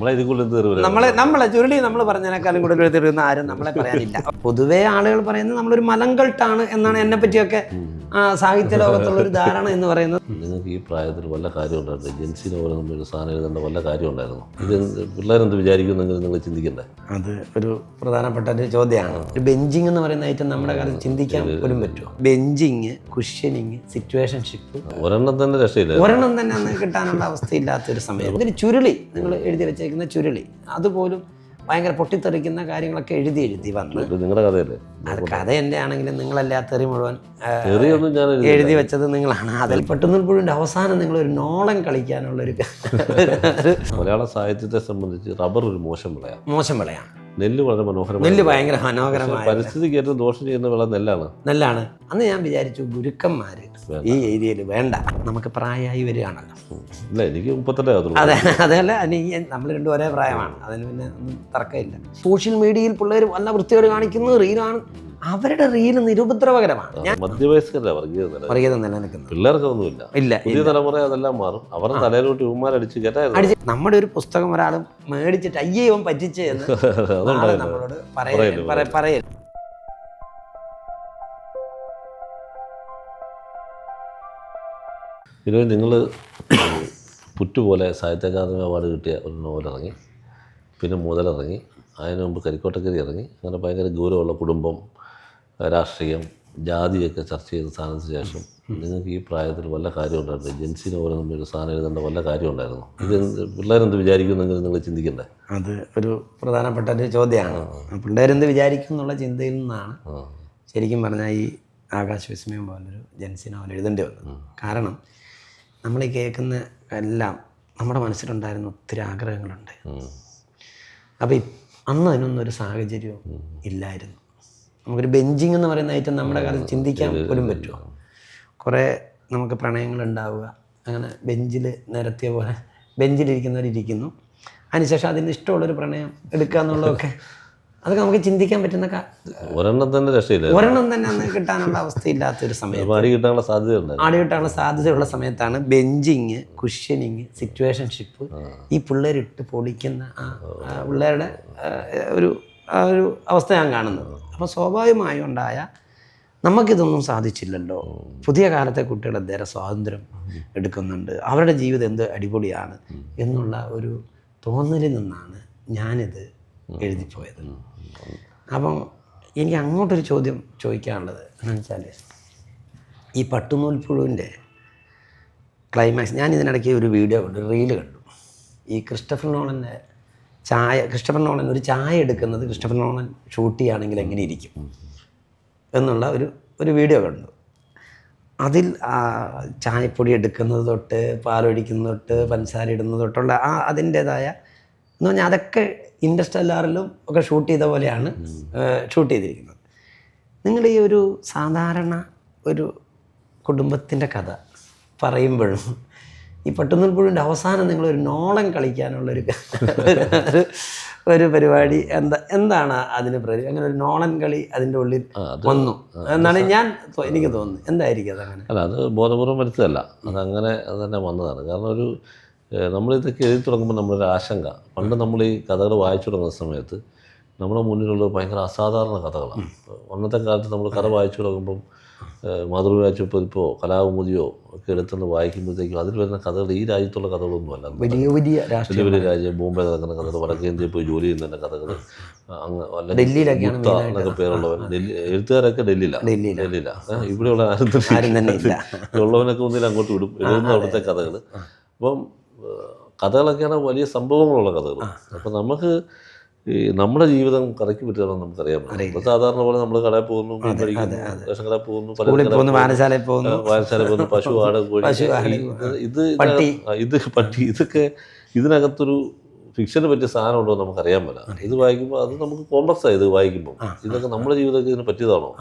നമ്മളെ ചുരുളി നമ്മൾ പറഞ്ഞതിനേക്കാളും കൂടുതൽ തീരുന്ന ആരും നമ്മളെ പറയാനില്ല. പൊതുവേ ആളുകൾ പറയുന്നത് നമ്മളൊരു മലങ്കൾട്ടാണ് എന്നാണ് എന്നെ പറ്റിയൊക്കെ സാഹിത്യ ലോകത്തുള്ളൊരു ധാരണ എന്ന് പറയുന്നത്. നിങ്ങൾക്ക് ഈ പ്രായത്തിൽ വല്ല കാര്യം ഉണ്ടായിരുന്നു, ജെൻസിനെ പോലെ നമ്മളൊരു സാധനം എഴുതേണ്ട വല്ല കാര്യം ഉണ്ടായിരുന്നു? ഇത് പിള്ളേരെന്ത് വിചാരിക്കുന്നെങ്കിൽ നിങ്ങൾ ചിന്തിക്കണ്ടേ? അത് ഒരു പ്രധാനപ്പെട്ട ഒരു ചോദ്യമാണ്. ഒരു ബെഞ്ചിങ് എന്ന് പറയുന്ന ഐറ്റം നമ്മുടെ കാലത്ത് ചിന്തിക്കാൻ പോലും പറ്റുമോ? ബെഞ്ചിങ്, കുഷ്യനിങ്, സിറ്റുവേഷൻഷിപ്പ്, ഒരെണ്ണം തന്നെ രക്ഷയില്ല. ഒരെണ്ണം തന്നെ അന്ന് കിട്ടാനുള്ള അവസ്ഥയില്ലാത്തൊരു സമയം. ഇതിന് ചുരുളി, നിങ്ങൾ എഴുതി വെച്ചേക്കുന്ന ചുരുളി, അതുപോലും ഭയങ്കര പൊട്ടിത്തെറിക്കുന്ന കാര്യങ്ങളൊക്കെ എഴുതി വന്ന്. നിങ്ങളുടെ കഥയല്ലേ അത്? കഥ എൻ്റെ ആണെങ്കിലും നിങ്ങളല്ലേ ആ തെറി മുഴുവൻ ഞാൻ എഴുതി വെച്ചത് നിങ്ങളാണ്. അതിൽ പെട്ടെന്നപ്പോഴും അവസാനം നിങ്ങളൊരു നോളം കളിക്കാനുള്ളൊരു മലയാള സാഹിത്യത്തെ സംബന്ധിച്ച് റബ്ബർ ഒരു മോശം വിളയാണ്. നെല്ല് വളരെ മനോഹരമാണ്. നെല്ല് ഭയങ്കര മനോഹരമായ, പരിസ്ഥിതിക്ക് ഏറ്റവും ദോഷം ചെയ്യുന്ന വിള നെല്ലാണ്. അന്ന് ഞാൻ വിചാരിച്ചു ഗുരുക്കന്മാര് ഈ ഏരിയയിൽ വേണ്ട, നമുക്ക് പ്രായമായി വരികയാണല്ലോ. ഇല്ല, എനിക്ക് 38 അതെ, അതല്ല, നമ്മൾ രണ്ടും ഒരേ പ്രായമാണ്, അതിന് പിന്നെ ഒന്നും തർക്കമില്ല. സോഷ്യൽ മീഡിയയിൽ പിള്ളേർ വല്ല വൃത്തിയോട് കാണിക്കുന്നത് റീലാണ്. അവരുടെ റീല് നിരുപദ്രവകരമാണ്. മധ്യവയസ്കരുടെ വർഗീയത നിലനിൽക്കുന്നത് പിള്ളേർക്കൊന്നുമില്ല. ഇല്ല, പുതിയ തലമുറ അതെല്ലാം മാറും. അവരുടെ തലയിലോട്ട് ഇവന്മാരടിച്ച് കേട്ടായിരുന്നു. നമ്മുടെ ഒരു പുസ്തകം ഒരാൾ മേടിച്ചിട്ട് അയ്യേ ഇവൻ പറ്റിച്ചേ എന്ന് നമ്മളോട് പറയരുത്. പിന്നെ നിങ്ങൾ പുറ്റുപോലെ സാഹിത്യ അക്കാദമി അവാർഡ് കിട്ടിയ ഒരു നോവൽ ഇറങ്ങി, പിന്നെ മുതലിറങ്ങി, അതിന് മുമ്പ് കരിക്കോട്ടക്കരി ഇറങ്ങി. അങ്ങനെ ഭയങ്കര ഗൗരവമുള്ള കുടുംബം, രാഷ്ട്രീയം, ജാതിയൊക്കെ ചർച്ച ചെയ്ത സ്ഥാനത്തിന് ശേഷം നിങ്ങൾക്ക് ഈ പ്രായത്തിൽ വല്ല കാര്യം ഉണ്ടായിരുന്നു? ജെൻസിനെ പോലെ നമ്മളൊരു സാധനം എഴുതേണ്ട വല്ല കാര്യം ഉണ്ടായിരുന്നു? ഇത് പിള്ളേരെന്ത് വിചാരിക്കുന്നെങ്കിൽ നിങ്ങൾ ചിന്തിക്കണ്ടേ? അത് ഒരു പ്രധാനപ്പെട്ട ഒരു ചോദ്യമാണ്. പിള്ളേരെന്ത് വിചാരിക്കും എന്നുള്ള ചിന്തയിൽ നിന്നാണ് ശരിക്കും പറഞ്ഞാൽ ഈ ആകാശ വിസ്മയം പോലൊരു ജെൻസി നോവൽ എഴുതേണ്ടി വന്നത്. കാരണം നമ്മൾ ഈ കേൾക്കുന്ന എല്ലാം നമ്മുടെ മനസ്സിലുണ്ടായിരുന്ന ഒത്തിരി ആഗ്രഹങ്ങളുണ്ട്. അപ്പോൾ അന്ന് അതിനൊന്നൊരു സാഹചര്യവും ഇല്ലായിരുന്നു. നമുക്കൊരു ബെഞ്ചിങ് എന്ന് പറയുന്ന ഐറ്റം നമ്മുടെ കാലത്ത് ചിന്തിക്കാൻ പോലും പറ്റുമോ? കുറേ നമുക്ക് പ്രണയങ്ങളുണ്ടാവുക, അങ്ങനെ ബെഞ്ചിൽ നിരത്തിയ പോലെ ബെഞ്ചിലിരിക്കുന്നവരിയ്ക്കുന്നു, അതിനുശേഷം അതിന് ഇഷ്ടമുള്ളൊരു പ്രണയം എടുക്കുക എന്നുള്ളതൊക്കെ അതൊക്കെ നമുക്ക് ചിന്തിക്കാൻ പറ്റുന്ന ഒരെണ്ണം തന്നെ രക്ഷയില്ല. ഒരെണ്ണം തന്നെ അന്ന് കിട്ടാനുള്ള അവസ്ഥയില്ലാത്തൊരു സമയം, ആടി കിട്ടാനുള്ള സാധ്യതയുള്ള സമയത്താണ് ബെഞ്ചിങ്, കുഷ്യനിങ്, സിറ്റുവേഷൻഷിപ്പ് ഈ പിള്ളേരിട്ട് പൊളിക്കുന്ന പിള്ളേരുടെ ഒരു അവസ്ഥ ഞാൻ കാണുന്നത്. അപ്പോൾ സ്വാഭാവികമായും ഉണ്ടായ നമുക്കിതൊന്നും സാധിച്ചില്ലല്ലോ, പുതിയ കാലത്തെ കുട്ടികൾ എന്തേരം സ്വാതന്ത്ര്യം എടുക്കുന്നുണ്ട്, അവരുടെ ജീവിതം എന്ത് അടിപൊളിയാണ് എന്നുള്ള ഒരു തോന്നലിൽ നിന്നാണ് ഞാനിത് എഴുതിപ്പോയത്. അപ്പം എനിക്ക് അങ്ങോട്ടൊരു ചോദ്യം ചോദിക്കാനുള്ളത് എന്ന് വെച്ചാൽ, ഈ പട്ടുനൂൽപ്പുഴുവിൻ്റെ ക്ലൈമാക്സ്, ഞാൻ ഇതിനിടയ്ക്ക് ഒരു വീഡിയോ കണ്ടു, റീല് കണ്ടു. ഈ ക്രിസ്റ്റഫർ നോളൻ ഒരു ചായ എടുക്കുന്നത് ക്രിസ്റ്റഫർ നോളൻ ഷൂട്ട് ചെയ്യുകയാണെങ്കിൽ എങ്ങനെ ഇരിക്കും എന്നുള്ള ഒരു വീഡിയോ കണ്ടു. അതിൽ ചായപ്പൊടി എടുക്കുന്നത് തൊട്ട് പാലൊഴിക്കുന്നത് തൊട്ട് പഞ്ചസാര ഇടുന്നത് തൊട്ടുള്ള അതിൻ്റേതായ എന്ന് പറഞ്ഞാൽ അതൊക്കെ ഇൻഡസ്റ്റെല്ലാറിലും ഒക്കെ ഷൂട്ട് ചെയ്ത പോലെയാണ് ഷൂട്ട് ചെയ്തിരിക്കുന്നത്. നിങ്ങൾ ഈ ഒരു സാധാരണ ഒരു കുടുംബത്തിൻ്റെ കഥ പറയുമ്പോഴും ഈ പട്ടുനൂൽപ്പുഴുവിൻ്റെ അവസാനം നിങ്ങളൊരു നോളം കളിക്കാനുള്ളൊരു പരിപാടി എന്താണ് അതിന് അങ്ങനെ ഒരു നോളൻ കളി അതിൻ്റെ ഉള്ളിൽ വന്നു എന്നാണ് എനിക്ക് തോന്നുന്നത്. എന്തായിരിക്കും അതങ്ങനെ? അല്ല, അത് ബോധപൂർവ്വം വരുത്തതല്ല, അതങ്ങനെ തന്നെ വന്നതാണ്. കാരണം നമ്മളിതൊക്കെ എഴുതി തുടങ്ങുമ്പോൾ നമ്മളൊരു ആശങ്ക, പണ്ട് നമ്മൾ ഈ കഥകൾ വായിച്ചു തുടങ്ങുന്ന സമയത്ത് നമ്മുടെ മുന്നിലുള്ള ഭയങ്കര അസാധാരണ കഥകളാണ്. അന്നത്തെ കാലത്ത് നമ്മൾ കഥ വായിച്ചു തുടങ്ങുമ്പം മാതൃരാജ്യപ്പതിപ്പോ കലാകുമുദിയോ ഒക്കെ എടുത്തുകൊണ്ട് വായിക്കുമ്പോഴത്തേക്കും അതിൽ വരുന്ന കഥകൾ ഈ രാജ്യത്തുള്ള കഥകളൊന്നുമല്ല. വലിയ വലിയ രാജ്യം, ബോംബെ നടക്കുന്ന കഥകൾ, വടക്കേന്ത്യയിൽ പോയി ജോലി ചെയ്യുന്നതിൻ്റെ കഥകൾ, എന്നൊക്കെ പേരുള്ളവൻ എഴുത്തുകാരൊക്കെ ഡൽഹിയിലാണ്. ഇവിടെയുള്ള ഉള്ളവനൊക്കെ ഒന്നിൽ അങ്ങോട്ട് വിടും, എഴുതുന്ന അവിടുത്തെ കഥകൾ. അപ്പം കഥകളൊക്കെയാണ് വലിയ സംഭവങ്ങളുള്ള കഥകൾ. അപ്പം നമുക്ക് നമ്മുടെ ജീവിതം കഥയ്ക്ക് പറ്റുകയാണോ നമുക്കറിയാൻ പറ്റും. സാധാരണ പോലെ നമ്മൾ കടയിൽ പോകുന്നു, റേഷൻ കടയിൽ പോകുന്നു, വായനശാലയിൽ പോകുന്നു, പശു, ആട്, കോഴി, പട്ടി, ഇതൊക്കെ ഇതിനകത്തൊരു ഫിക്ഷന് പറ്റിയ സാധനം ഉണ്ടോ നമുക്കറിയാൻ പറ്റില്ല. ഇത് വായിക്കുമ്പോൾ അത് നമുക്ക് കോംപ്ലക്സ് ആയി. ഇത് വായിക്കുമ്പോൾ ഇതൊക്കെ നമ്മുടെ ജീവിതത്തിൽ ഇതിന് പറ്റിയതാണോ?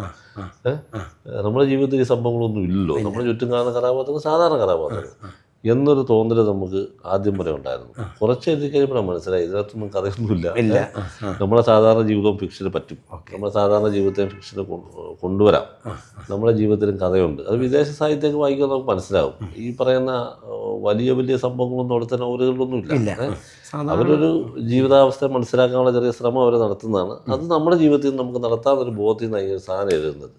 നമ്മുടെ ജീവിതത്തിൽ ഈ സംഭവങ്ങളൊന്നും ഇല്ലല്ലോ. നമ്മുടെ ചുറ്റും കാണുന്ന കഥാപാത്രങ്ങൾ സാധാരണ കഥാപാത്രങ്ങൾ എന്നൊരു തോന്നൽ നമുക്ക് ആദ്യം വരെ ഉണ്ടായിരുന്നു. കുറച്ച് എഴുതി കഴിയുമ്പോഴാണ് മനസ്സിലായി ഇതിനകത്തൊന്നും കഥയൊന്നുമില്ല. നമ്മുടെ സാധാരണ ജീവിതവും ഫിക്ഷന് പറ്റും, നമ്മുടെ സാധാരണ ജീവിതത്തെ ഫിക്ഷന് കൊണ്ടുവരാം, നമ്മുടെ ജീവിതത്തിലും കഥയുണ്ട്. അത് വിദേശ സാഹിത്യമൊക്കെ വായിക്കുമ്പോൾ നമുക്ക് മനസ്സിലാവും. ഈ പറയുന്ന വലിയ വലിയ സംഭവങ്ങളൊന്നും അവിടുത്തെ നോവലുകളിലൊന്നും ഇല്ല. അവരൊരു ജീവിതാവസ്ഥ മനസ്സിലാക്കാനുള്ള ചെറിയ ശ്രമം അവർ നടത്തുന്നതാണ്. അത് നമ്മുടെ ജീവിതത്തിൽ നമുക്ക് നടത്താവുന്നൊരു ബോധത്തിൽ നിന്നാണ് ഈ ഒരു സാധനം എഴുതുന്നത്.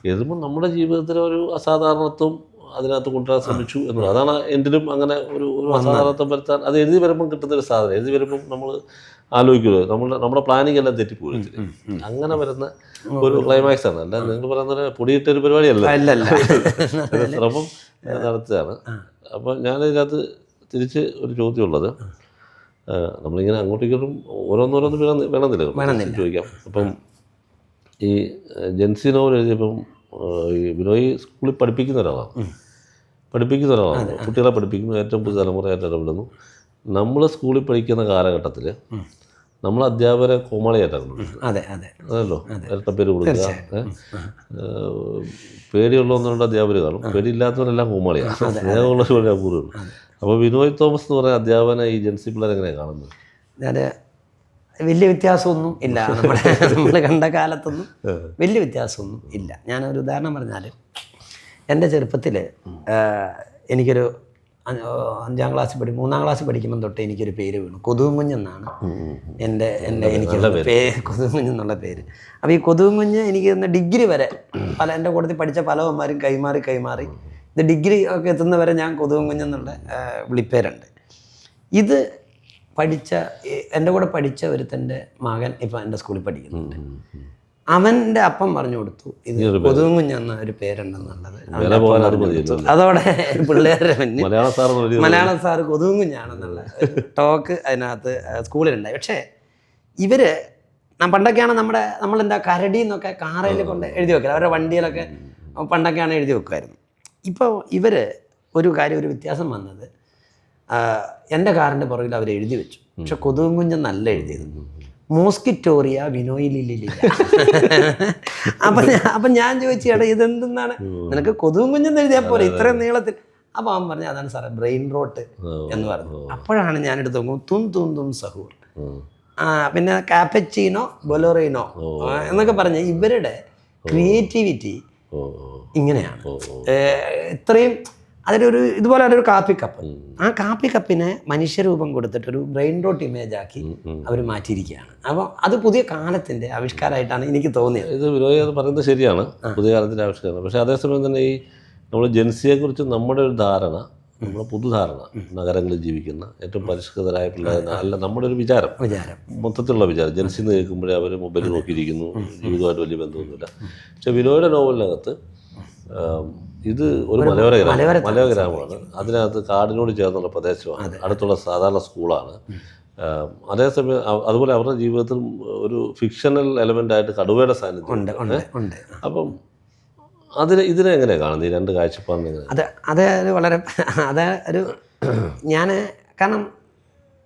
എഴുതുമ്പോൾ നമ്മുടെ ജീവിതത്തിലെ ഒരു അസാധാരണത്വം അതിനകത്ത് കൊണ്ടുവരാൻ ശ്രമിച്ചു എന്നുള്ളത്. അതാണ് എന്തിലും അങ്ങനെ ഒരു അസാധാരണത്വം വരുത്താൻ അത് എഴുതി വരുമ്പം കിട്ടുന്നൊരു സാധനം. എഴുതി വരുമ്പം നമ്മൾ ആലോചിക്കുമല്ലോ, നമ്മുടെ പ്ലാനിങ് എല്ലാം തെറ്റിപ്പോയി. അങ്ങനെ വരുന്ന ഒരു ക്ലൈമാക്സ് ആണ്. അല്ല നിങ്ങൾ പറയുന്നത് പൊടിയിട്ടൊരു പരിപാടിയല്ല, ശ്രമം നടത്തുകയാണ്. അപ്പോൾ ഞാനിതിനകത്ത് തിരിച്ച് ഒരു ചോദ്യമുള്ളത്, നമ്മളിങ്ങനെ അങ്ങോട്ടേക്കും ഓരോന്നോരോന്ന് വേണമെന്നില്ല ചോദിക്കാം. അപ്പം ഈ ജെൻസി നോവൽ എഴുതിയപ്പം ഈ ബിനോയ് സ്കൂളിൽ പഠിപ്പിക്കുന്ന ഒരാളാണ്, കുട്ടികളെ പഠിപ്പിക്കുന്നു, ഏറ്റവും പുതിയ തലമുറയായിട്ട് ഇടപെടുന്നു. നമ്മൾ സ്കൂളിൽ പഠിക്കുന്ന കാലഘട്ടത്തിൽ നമ്മൾ അധ്യാപകരെ കോമാളിയായിട്ടാണ്. അതല്ലോ, ഇരട്ട പേര് കൊടുക്കുക. പേടിയുള്ളവന്നുകൊണ്ട് അധ്യാപകർ കാണും, പേടിയില്ലാത്തവരെല്ലാം കോമാളിയാണ്, സ്നേഹമുള്ളവർ വളരെ അപൂർവമാണ്. അപ്പോൾ ബിനോയ് തോമസ് എന്ന് പറയുന്ന അധ്യാപകനെ ഈ ജെൻസി പിള്ളേർ എങ്ങനെയാണ് കാണുന്നത്? വലിയ വ്യത്യാസമൊന്നും ഇല്ല, നമ്മൾ കണ്ട കാലത്തൊന്നും വലിയ വ്യത്യാസമൊന്നും ഇല്ല. ഞാനൊരു ഉദാഹരണം പറഞ്ഞാൽ, എൻ്റെ ചെറുപ്പത്തിൽ എനിക്കൊരു 5ാം ക്ലാസ്സിൽ 3ാം ക്ലാസ്സിൽ പഠിക്കുമ്പം തൊട്ട് എനിക്കൊരു പേര് വീണു. കൊതുകുഞ്ഞെന്നാണ് എനിക്ക് കൊതുകുഞ്ഞെന്നുള്ള പേര്. അപ്പോൾ ഈ കൊതുകുഞ്ഞ് എനിക്ക് ഡിഗ്രി വരെ എൻ്റെ കൂട്ടത്തിൽ പഠിച്ച പലവന്മാരും കൈമാറി ഇത് ഡിഗ്രി ഒക്കെ എത്തുന്നവരെ ഞാൻ കൊതുകുഞ്ഞെന്നുള്ള വിളിപ്പേരുണ്ട്. ഇത് എൻ്റെ കൂടെ പഠിച്ച ഒരുത്തൻ്റെ മകൻ ഇപ്പം എൻ്റെ സ്കൂളിൽ പഠിക്കുന്നുണ്ട്. അവൻ്റെ അപ്പം പറഞ്ഞു കൊടുത്തു ഇത് കൊതുകുഞ്ഞെന്ന ഒരു പേരുണ്ടെന്നുള്ളത്. അതോടെ പിള്ളേരുടെ മുന്നിൽ മലയാളം സാറ് കൊതുകുഞ്ഞാണെന്നുള്ള ടോക്ക് അതിനകത്ത് സ്കൂളിലുണ്ടായി. പക്ഷേ പണ്ടൊക്കെയാണ് നമ്മളെന്താ കരടി എന്നൊക്കെ കാറയിൽ കൊണ്ട് എഴുതി വെക്കുക, അവരുടെ വണ്ടിയിലൊക്കെ പണ്ടൊക്കെയാണ് എഴുതി വെക്കുമായിരുന്നു. ഇപ്പോൾ ഒരു വ്യത്യാസം വന്നത്, എൻ്റെ കാറിൻ്റെ പുറകിൽ അവർ എഴുതി വെച്ചു, പക്ഷെ കൊതുകുഞ്ഞെന്നല്ല എഴുതിയത്, മോസ്കിറ്റോറിയ വിനോയിലില്ല. അപ്പം ഞാൻ ചോദിച്ചു, ചേട്ടാ ഇതെന്തെന്നാണ്, നിനക്ക് കൊതുകുഞ്ഞെന്ന് എഴുതിയാൽ പോലെ ഇത്രയും നീളത്തിൽ? അപ്പോൾ അവൻ പറഞ്ഞു, അതാണ് സാറേ ബ്രെയിൻ റോട്ട് എന്ന് പറഞ്ഞു. അപ്പോഴാണ് ഞാനെടുത്ത് നോക്കും തും സഹൂർ, പിന്നെ കാപ്പച്ചീനോ ബൊലോറീനോ എന്നൊക്കെ പറഞ്ഞ് ഇവരുടെ ക്രിയേറ്റിവിറ്റി ഇങ്ങനെയാണ്. ഇത്രയും ഇതുപോലെ ഒരു കാപ്പി കപ്പ്, ആ കാപ്പി കപ്പിനെ മനുഷ്യരൂപം കൊടുത്തിട്ടൊരു ബ്രെയിൻ റോട്ട് ഇമേജ് ആക്കി അവർ മാറ്റിയിരിക്കുകയാണ്. അപ്പോൾ അത് പുതിയ കാലത്തിൻ്റെ ആവിഷ്കാരമായിട്ടാണ് എനിക്ക് തോന്നിയത്. ഇത് വിനോയ് അത് പറയുന്നത് ശരിയാണ്, പുതിയ കാലത്തിൻ്റെ ആവിഷ്കാരം. പക്ഷേ അതേസമയം തന്നെ ഈ നമ്മൾ ജെൻസിയെക്കുറിച്ച് നമ്മുടെ ഒരു ധാരണ, നമ്മുടെ പൊതുധാരണ, നഗരങ്ങളിൽ ജീവിക്കുന്ന ഏറ്റവും പരിഷ്കൃതരായ പിള്ളേർ അല്ല നമ്മുടെ ഒരു വിചാരം, മൊത്തത്തിലുള്ള വിചാരം. ജെൻസി എന്ന് കേൾക്കുമ്പോഴേ അവർ മൊബൈൽ നോക്കിയിരിക്കുന്നു, ജീവിതമായിട്ട് വലിയ ബന്ധമൊന്നുമില്ല. പക്ഷേ വിനോയുടെ നോവലിനകത്ത് ഇത് ഒരു മലയോര ഗ്രാമമാണ്. അതിനകത്ത് കാടിനോട് ചേർന്നുള്ള പ്രദേശമാണ്, അടുത്തുള്ള സാധാരണ സ്കൂളാണ്. അതേസമയം അതുപോലെ അവരുടെ ജീവിതത്തിൽ ഒരു ഫിക്ഷണൽ എലമെൻ്റായിട്ട് കടുവയുടെ സാന്നിധ്യം. അപ്പം ഇതിനെ എങ്ങനെയാണ് കാണുന്നത്, ഈ രണ്ട് കാഴ്ചപ്പാടിനെ? ഞാൻ കാരണം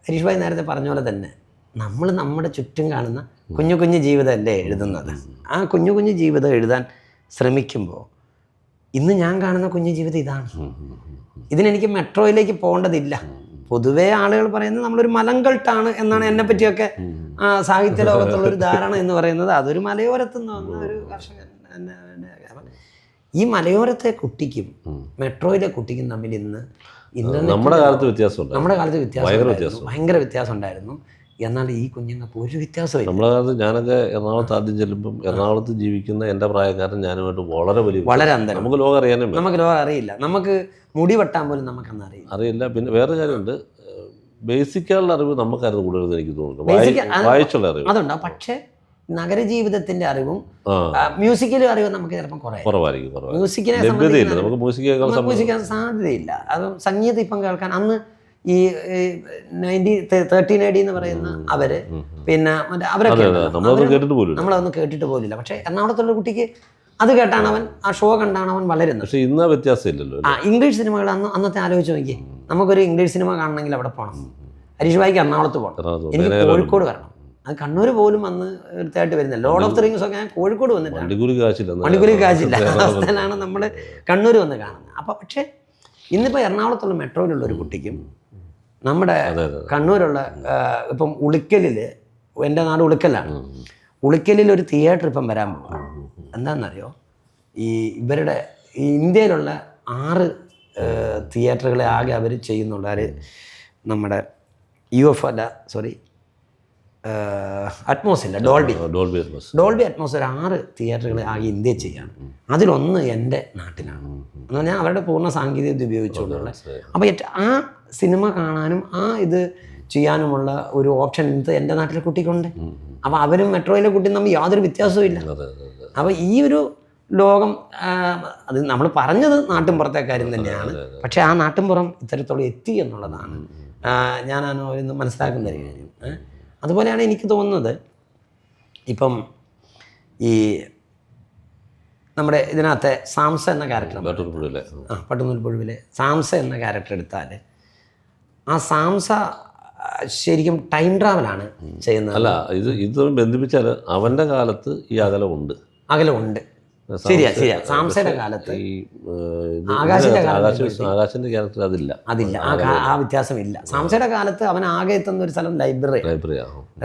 ഹരീഷ് ഭായി നേരത്തെ പറഞ്ഞ പോലെ തന്നെ നമ്മൾ നമ്മുടെ ചുറ്റും കാണുന്ന കുഞ്ഞു കുഞ്ഞു ജീവിതമല്ലേ എഴുതുന്നത്. ആ കുഞ്ഞു കുഞ്ഞു ജീവിതം എഴുതാൻ ശ്രമിക്കുമ്പോൾ ഇന്ന് ഞാൻ കാണുന്ന കുഞ്ഞു ജീവിതം ഇതാണ്. ഇതിനെനിക്ക് മെട്രോയിലേക്ക് പോകേണ്ടതില്ല. പൊതുവേ ആളുകൾ പറയുന്നത് നമ്മളൊരു മലങ്കൾട്ടാണ് എന്നാണ് എന്നെ പറ്റിയൊക്കെ സാഹിത്യ ലോകത്തുള്ളൊരു ധാരണ എന്ന് പറയുന്നത്. അതൊരു മലയോരത്ത് നിന്ന് വന്ന ഒരു കർഷകൻ. ഈ മലയോരത്തെ കുട്ടിക്കും മെട്രോയിലെ കുട്ടിക്കും തമ്മിൽ ഇന്ന് നമ്മുടെ കാലത്ത് ഭയങ്കര വ്യത്യാസം ഉണ്ടായിരുന്നു. എന്നാൽ ഈ കുഞ്ഞുങ്ങൾക്ക് ഒരു വ്യത്യാസമില്ല. നമ്മുടെ കാലത്ത് ഞാനൊക്കെ എറണാകുളത്ത് ആദ്യം ചെല്ലുമ്പം എറണാകുളത്ത് ജീവിക്കുന്ന എൻ്റെ പ്രായക്കാരൻ ഞാനുമായിട്ട് വളരെ അന്തരം. നമുക്ക് ലോകം അറിയില്ല. നമുക്ക് മുടി വെട്ടാൻ പോലും നമുക്കൊന്നും അറിയില്ല. പിന്നെ വേറെ കാര്യമുണ്ട്, ബേസിക്കായുള്ള അറിവ് നമുക്കായിരുന്നു കൂടുതൽ എനിക്ക് തോന്നുന്നു, വായിച്ചുള്ള അറിവ് അതുണ്ടാവും. പക്ഷേ നഗരജീവിതത്തിന്റെ അറിവും മ്യൂസിക്കിലും അറിവും നമുക്ക് ചിലപ്പോൾ കുറവായിരിക്കും. മ്യൂസിക്കിനെ മ്യൂസിക്കാൻ സാധ്യതയില്ല. അത് സംഗീതം ഇപ്പം കേൾക്കാൻ അന്ന് ഈ 13 AD എന്ന് പറയുന്ന അവര് പിന്നെ അവരൊക്കെ നമ്മളതൊന്നും കേട്ടിട്ട് പോലില്ല. പക്ഷെ എറണാകുളത്തുള്ള കുട്ടിക്ക് അത് കേട്ടാണ് അവൻ, ആ ഷോ കണ്ടാണ് അവൻ വളരുന്നത്. പക്ഷേ ഇന്ന് വ്യത്യാസമില്ലല്ലോ. ഇംഗ്ലീഷ് സിനിമകൾ അന്നത്തെ ആലോചിച്ച് നോക്കിയേ, നമുക്കൊരു ഇംഗ്ലീഷ് സിനിമ കാണണമെങ്കിൽ അവിടെ പോകണം. ഹരീഷ് ഭായിക്ക് എറണാകുളത്ത് പോകണം, എനിക്ക് കോഴിക്കോട് വരണം. അത് കണ്ണൂർ പോലും അന്ന് തീർച്ചയായിട്ട് വരുന്നില്ല. ലോർഡ് ഓഫ് ദി റിങ്സ് ഒക്കെ ഞാൻ കോഴിക്കോട് വന്നിട്ടാണ്, വണ്ടിക്കൂലി കാശില്ല അവസ്ഥയിലാണ് നമ്മൾ കണ്ണൂർ വന്ന് കാണുന്നത്. അപ്പോൾ പക്ഷേ ഇന്നിപ്പോൾ എറണാകുളത്തുള്ള മെട്രോയിലുള്ള ഒരു കുട്ടിക്കും നമ്മുടെ കണ്ണൂരുള്ള ഇപ്പം ഉളിക്കലിൽ, എൻ്റെ നാട് ഉളിക്കലാണ്, ഉളിക്കലിൽ ഒരു തിയേറ്റർ ഇപ്പം വരാൻ പോകും. എന്താണെന്നറിയോ, ഈ ഇന്ത്യയിലുള്ള 6 തിയേറ്ററുകളെ ആകെ അവർ ചെയ്യുന്നുണ്ട്. നമ്മുടെ UF അല്ല, സോറി, അറ്റ്മോസ് ഇല്ല, ഡോൾബി അറ്റ്മോസ് ഒരു 6 തിയേറ്ററുകൾ ആകെ ഇന്ത്യയിൽ ചെയ്യാണ്. അതിലൊന്ന് എൻ്റെ നാട്ടിലാണ്. എന്ന് പറഞ്ഞാൽ അവരുടെ പൂർണ്ണ സാങ്കേതികത ഉപയോഗിച്ചുകൊണ്ടുള്ള. അപ്പോൾ ആ സിനിമ കാണാനും ആ ഇത് ചെയ്യാനുമുള്ള ഒരു ഓപ്ഷൻ ഇന്നത്തെ എൻ്റെ നാട്ടിലെ കുട്ടിക്കുണ്ട്. അപ്പോൾ അവരും മെട്രോയിലെ കുട്ടിയും തമ്മിൽ യാതൊരു വ്യത്യാസവും ഇല്ല. അപ്പോൾ ഈ ഒരു ലോകം, അത് നമ്മൾ പറഞ്ഞത് നാട്ടിൻപുറത്തെ കാര്യം തന്നെയാണ്. പക്ഷേ ആ നാട്ടിൻപുറം ഇത്തരത്തോളം എത്തി എന്നുള്ളതാണ് ഞാനാണ് ഇന്ന് മനസ്സിലാക്കുന്ന ഒരു കാര്യം. അതുപോലെയാണ് എനിക്ക് തോന്നുന്നത്, ഇപ്പം ഈ നമ്മുടെ ഇതിനകത്തെ സാംസ എന്ന ക്യാരക്ടർ, പട്ടുനൂൽപ്പുഴുവിലെ സാംസ എന്ന ക്യാരക്ടർ എടുത്താൽ ആ സാംസ ശരിക്കും ടൈം ട്രാവലാണ് ചെയ്യുന്നത്. അല്ല, ഇത് ബന്ധിപ്പിച്ചാൽ അവൻ്റെ കാലത്ത് ഈ അകലമുണ്ട്. ശരിയാ. സാംസയുടെ കാലത്ത് ആകാശിന്റെ ക്യാരക്ടർ അതില്ല, ആ വ്യത്യാസമില്ല. സാംസയുടെ കാലത്ത് അവൻ ആകെ എത്തുന്ന ഒരു സ്ഥലം ലൈബ്രറി,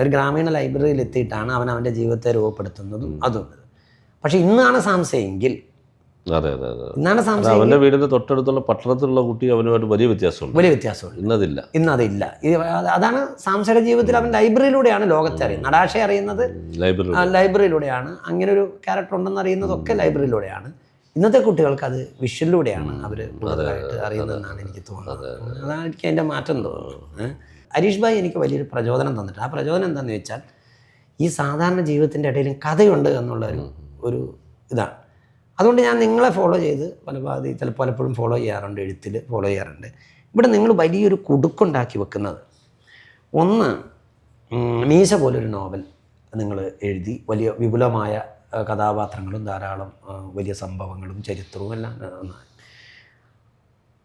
ഒരു ഗ്രാമീണ ലൈബ്രറിയിൽ എത്തിയിട്ടാണ് അവൻ അവൻ്റെ ജീവിതത്തെ രൂപപ്പെടുത്തുന്നതും അതുണ്ട്. പക്ഷെ ഇന്നാണ് സാംസയെങ്കിൽ, ഇന്നാണ് സാംസ അവന്റെ വീടിന്റെ തൊട്ടടുത്തുള്ള പട്ടണത്തിലുള്ള കുട്ടി അവനുമായിട്ട് വലിയ വ്യത്യാസമുണ്ട്. ഇന്നതില്ല. അതാണ് സാംസയുടെ ജീവിതത്തിൽ അവൻ ലൈബ്രറിയിലൂടെയാണ് ലോകത്തെ അറിയുന്നത്. നടാഷെ അറിയുന്നത് ലൈബ്രറിയിലൂടെയാണ്. അങ്ങനെ ഒരു ക്യാരക്ടർ ഉണ്ടെന്ന് അറിയുന്നതൊക്കെ ലൈബ്രറിയിലൂടെയാണ്. ഇന്നത്തെ കുട്ടികൾക്ക് അത് വിഷ്വലിലൂടെയാണ് അവർ കൂടുതലായിട്ട് അറിയുന്നതെന്നാണ് എനിക്ക് തോന്നുന്നത്. അതാണ് എനിക്ക് അതിൻ്റെ മാറ്റം തോന്നുന്നത്. ഹരീഷ് ഭായ് എനിക്ക് വലിയൊരു പ്രചോദനം തന്നിട്ട്, ആ പ്രചോദനം എന്താണെന്ന് വെച്ചാൽ ഈ സാധാരണ ജീവിതത്തിൻ്റെ ഇടയിലും കഥയുണ്ട് എന്നുള്ള ഒരു ഇതാണ്. അതുകൊണ്ട് ഞാൻ നിങ്ങളെ ഫോളോ ചെയ്ത് പലപ്പോഴും ഫോളോ ചെയ്യാറുണ്ട്, എഴുത്തിൽ ഫോളോ ചെയ്യാറുണ്ട്. ഇവിടെ നിങ്ങൾ വലിയൊരു കുടുക്കുണ്ടാക്കി വെക്കുന്നത്, ഒന്ന് മീശ പോലൊരു നോവൽ നിങ്ങൾ എഴുതി, വലിയ വിപുലമായ കഥാപാത്രങ്ങളും ധാരാളം വലിയ സംഭവങ്ങളും ചരിത്രവും എല്ലാം ഒന്നാണ്.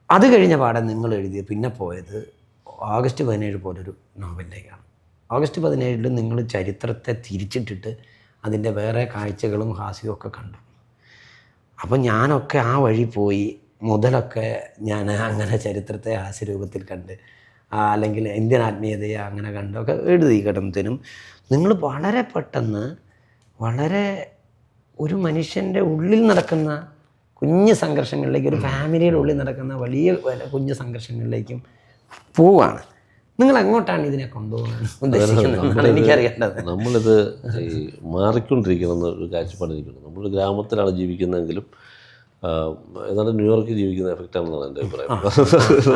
അത് കഴിഞ്ഞ പാടെ നിങ്ങൾ എഴുതിയ പിന്നെ പോയത് ഓഗസ്റ്റ് 17 പോലൊരു നോവലിലേക്കാണ്. ഓഗസ്റ്റ് 17 നിങ്ങൾ ചരിത്രത്തെ തിരിച്ചിട്ടിട്ട് അതിൻ്റെ വേറെ കാഴ്ചകളും ഹാസ്യവും ഒക്കെ കണ്ടു. അപ്പം ഞാനൊക്കെ ആ വഴി പോയി, മുതലൊക്കെ ഞാൻ അങ്ങനെ ചരിത്രത്തെ ഹാസ്യരൂപത്തിൽ കണ്ട്, അല്ലെങ്കിൽ ഇന്ത്യൻ ആത്മീയതയെ അങ്ങനെ കണ്ടൊക്കെ എഴുതി കിടന്നതിനും നിങ്ങൾ വളരെ പെട്ടെന്ന് വളരെ ഒരു മനുഷ്യൻ്റെ ഉള്ളിൽ നടക്കുന്ന കുഞ്ഞു സംഘർഷങ്ങളിലേക്ക്, ഒരു ഫാമിലിയുടെ ഉള്ളിൽ നടക്കുന്ന വലിയ കുഞ്ഞു സംഘർഷങ്ങളിലേക്കും പോവുകയാണ്. നിങ്ങൾ എങ്ങോട്ടാണ് ഇതിനെ കൊണ്ടുപോകാൻ ഉദ്ദേശിക്കുന്നത്? എനിക്കറിയേണ്ടത്. നമ്മളിത് ഈ മാറിക്കൊണ്ടിരിക്കുന്ന ഒരു കാഴ്ചപ്പാടിരിക്കുന്നു. നമ്മൾ ഗ്രാമത്തിലാണ് ജീവിക്കുന്നതെങ്കിലും ഏതാണ്ട് ന്യൂയോർക്കിൽ ജീവിക്കുന്ന എഫക്റ്റാണെന്നാണ് എൻ്റെ അഭിപ്രായം.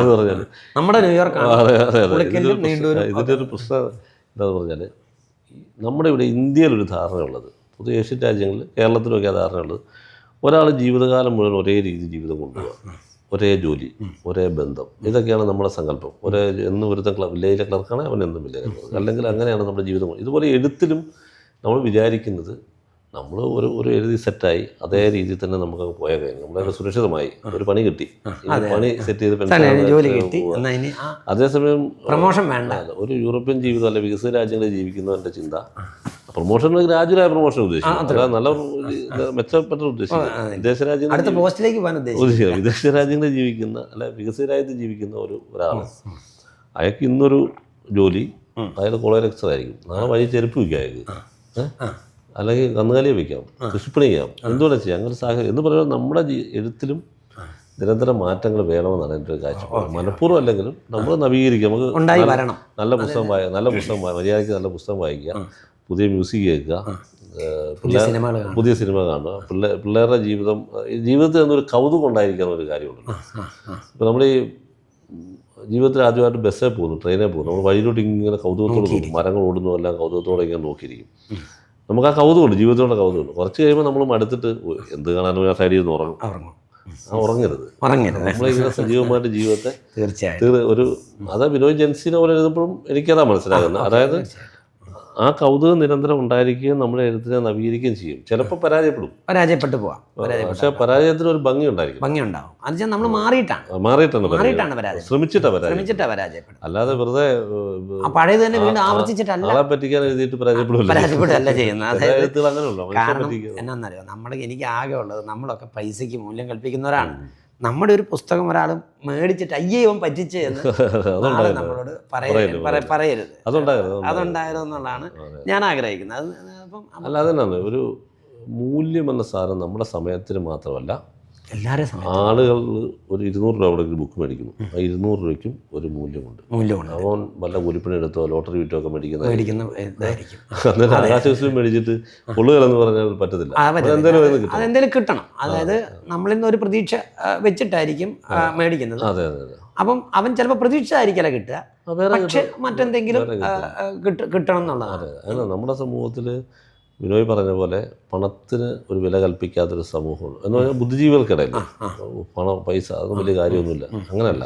എന്ന് പറഞ്ഞാൽ നമ്മുടെ ന്യൂയോർക്കാണ്. ഇതിൻ്റെ ഒരു പ്രശ്നം എന്താണെന്ന് പറഞ്ഞാൽ, നമ്മുടെ ഇവിടെ ഇന്ത്യയിലൊരു ധാരണയുള്ളത്, പൊതു ഏഷ്യൻ രാജ്യങ്ങളിൽ കേരളത്തിലൊക്കെ ആ ധാരണയുള്ളത്, ഒരാൾ ജീവിതകാലം മുഴുവൻ ഒരേ രീതി ജീവിതം കൊണ്ടുപോകുക, ഒരേ ജോലി, ഒരേ ബന്ധം, ഇതൊക്കെയാണ് നമ്മുടെ സങ്കല്പം. എന്നും ഒരുത്തൻ വില്ലേജിലെ ക്ലർക്കാണ്, അവൻ എന്നും വില്ലേജിലെ ക്ലർക്ക്, അല്ലെങ്കിൽ അങ്ങനെയാണ് നമ്മുടെ ജീവിതം. ഇതുപോലെ എഴുത്തിലും നമ്മൾ വിചാരിക്കുന്നത് നമ്മൾ ഒരു എഴുതി സെറ്റായി അതേ രീതിയിൽ തന്നെ നമുക്ക് പോയാൽ കഴിഞ്ഞു, നമ്മളെ സുരക്ഷിതമായി ഒരു പണി കിട്ടി, പണി സെറ്റ് ചെയ്ത് അതേസമയം പ്രമോഷൻ വേണ്ട. ഒരു യൂറോപ്യൻ ജീവിതം അല്ലെ വികസിത രാജ്യങ്ങളിൽ ജീവിക്കുന്നവൻ്റെ ചിന്ത പ്രൊമോഷൻ ഗ്രാജുവലായ പ്രൊമോഷൻ ഉദ്ദേശിക്കും, നല്ല മെച്ചപ്പെട്ട ഉദ്ദേശിക്കും. വിദേശ രാജ്യങ്ങളിൽ ജീവിക്കുന്ന അല്ലെ വികസിത രാജ്യത്ത് ജീവിക്കുന്ന ഒരാൾ, അയാൾക്ക് ഇന്നൊരു ജോലി, അയാൾ കോളേജ് ലെക്ചർ ആയിരിക്കും, നാളെ വഴി ചെരുപ്പ് വയ്ക്കാം അയാൾക്ക്, അല്ലെങ്കിൽ കന്നുകാലിയെ വയ്ക്കാം, കൃഷിപ്പണി ചെയ്യാം, എന്തുകൊണ്ട് ചെയ്യാം. അങ്ങനെ സാഹചര്യം എന്ന് പറയുമ്പോൾ നമ്മുടെ എഴുത്തിലും നിരന്തരം മാറ്റങ്ങൾ വേണമെന്നാണ് എൻ്റെ ഒരു കാഴ്ചപ്പാട്. മനഃപൂർവ്വം അല്ലെങ്കിലും നമ്മൾ നവീകരിക്കുക, നമുക്ക് നല്ല പുസ്തകം മര്യാദയ്ക്ക് നല്ല പുസ്തകം വായിക്കുക, പുതിയ മ്യൂസിക് കേൾക്കുക, പുതിയ സിനിമ കാണുക, പിള്ളേരുടെ ജീവിതത്തിൽ നിന്നൊരു കൗതുകം ഉണ്ടായിരിക്കുന്ന ഒരു കാര്യമുണ്ട്. ഇപ്പോൾ നമ്മൾ ഈ ജീവിതത്തിൽ ആദ്യമായിട്ട് ബസ്സിൽ പോകുന്നു, ട്രെയിനിൽ പോകുന്നു, നമ്മൾ വഴിയിലോട്ട് ഇങ്ങനെ കൗതുകത്തോട് പോകും, മരങ്ങൾ ഓടുന്നു എല്ലാം കൗതുകത്തോടെ ഇങ്ങനെ നോക്കിയിരിക്കും. നമുക്ക് ആ കൗതുകമുണ്ട്, ജീവിതത്തിലുള്ള കൗതുകമുണ്ട്. കുറച്ച് കഴിയുമ്പോൾ നമ്മൾ മടുത്തിട്ട് എന്ത് കാണാനും ആ സൈഡിൽ നിന്ന് ഉറങ്ങരുത്. നമ്മളിങ്ങനെ സജീവമായിട്ട് ജീവിതത്തെ തീർച്ചയായും അതാ വിനോദ് ജൻസിനെ പോലെ എഴുതുമ്പോഴും എനിക്കതാ മനസ്സിലാകുന്നത്. അതായത് ആ കൗതുകം നിരന്തരം ഉണ്ടായിരിക്കുകയും നമ്മുടെ എഴുത്തിനെ നവീകരിക്കുകയും ചെയ്യും. ചിലപ്പോൾ പരാജയപ്പെട്ടു പോവാം, പക്ഷെ പരാജയത്തിന് ഒരു ഭംഗി ഉണ്ടാവും. നമ്മൾ മാറിയിട്ടാണ് ശ്രമിച്ചിട്ടാ പരാജയപ്പെടും. അല്ലാതെ വെറുതെ പഴയത് തന്നെ വീണ്ടും ആവർത്തിച്ചിട്ടല്ല, ആളെ പറ്റിക്കാൻ എഴുതിയിട്ട് പരാജയപ്പെടുകയല്ല ചെയ്യുന്നത്. അങ്ങനെയുള്ള എന്നാന്നറിയോ, എനിക്ക് ആകെ ഉള്ളത്, നമ്മളൊക്കെ പൈസയ്ക്ക് മൂല്യം കൽപ്പിക്കുന്നവരാണ്. നമ്മുടെ ഒരു പുസ്തകം ഒരാൾ മേടിച്ചിട്ട് അയ്യേ ഇവൻ പറ്റിച്ച് എന്ന് നമ്മളോട് പറയരുത്. അതുണ്ടായിരുന്നു എന്നുള്ളതാണ് ഞാൻ ആഗ്രഹിക്കുന്നത്. അല്ല, അതന്നെയാണ് ഒരു മൂല്യം എന്ന സാധനം നമ്മുടെ സമയത്തിന് മാത്രമല്ല എല്ലാവരും സമയത്ത് ആളുകൾ ഒരു 200 രൂപ അവിടെ ഒരു ബുക്ക് മേടിക്കുന്നു. ആ 200 രൂപയ്ക്കും ഒരു മൂല്യമുണ്ട്. അവൻ വല്ല കൂലിപ്പണി എടുത്തോ ലോട്ടറി വിറ്റോ ഒക്കെ മേടിക്കുന്ന ഇതായിരിക്കും. അന്നേരം ആകാശവിസ്വം മേടിച്ചിട്ട് കൊള്ളുകയെന്ന് പറഞ്ഞാൽ പറ്റത്തില്ല. അതെന്തെങ്കിലും കിട്ടണം. അതായത് നമ്മളിൽ നിന്ന് ഒരു പ്രതീക്ഷ വെച്ചിട്ടായിരിക്കും മേടിക്കുന്നത്. അതെ അതെ അതെ. അപ്പം അവൻ ചിലപ്പോൾ പ്രതീക്ഷിച്ചായിരിക്കില്ല കിട്ടുക, പക്ഷെ മറ്റെന്തെങ്കിലും കിട്ടണം എന്നുള്ളതാണ്. അതെ. നമ്മുടെ സമൂഹത്തിൽ വിനോയ് പറഞ്ഞ പോലെ പണത്തിന് ഒരു വില കൽപ്പിക്കാത്തൊരു സമൂഹമാണ് എന്ന് പറഞ്ഞാൽ ബുദ്ധിജീവികൾക്കിടയിൽ. പൈസ അതൊന്നും വലിയ കാര്യമൊന്നുമില്ല. അങ്ങനെയല്ല,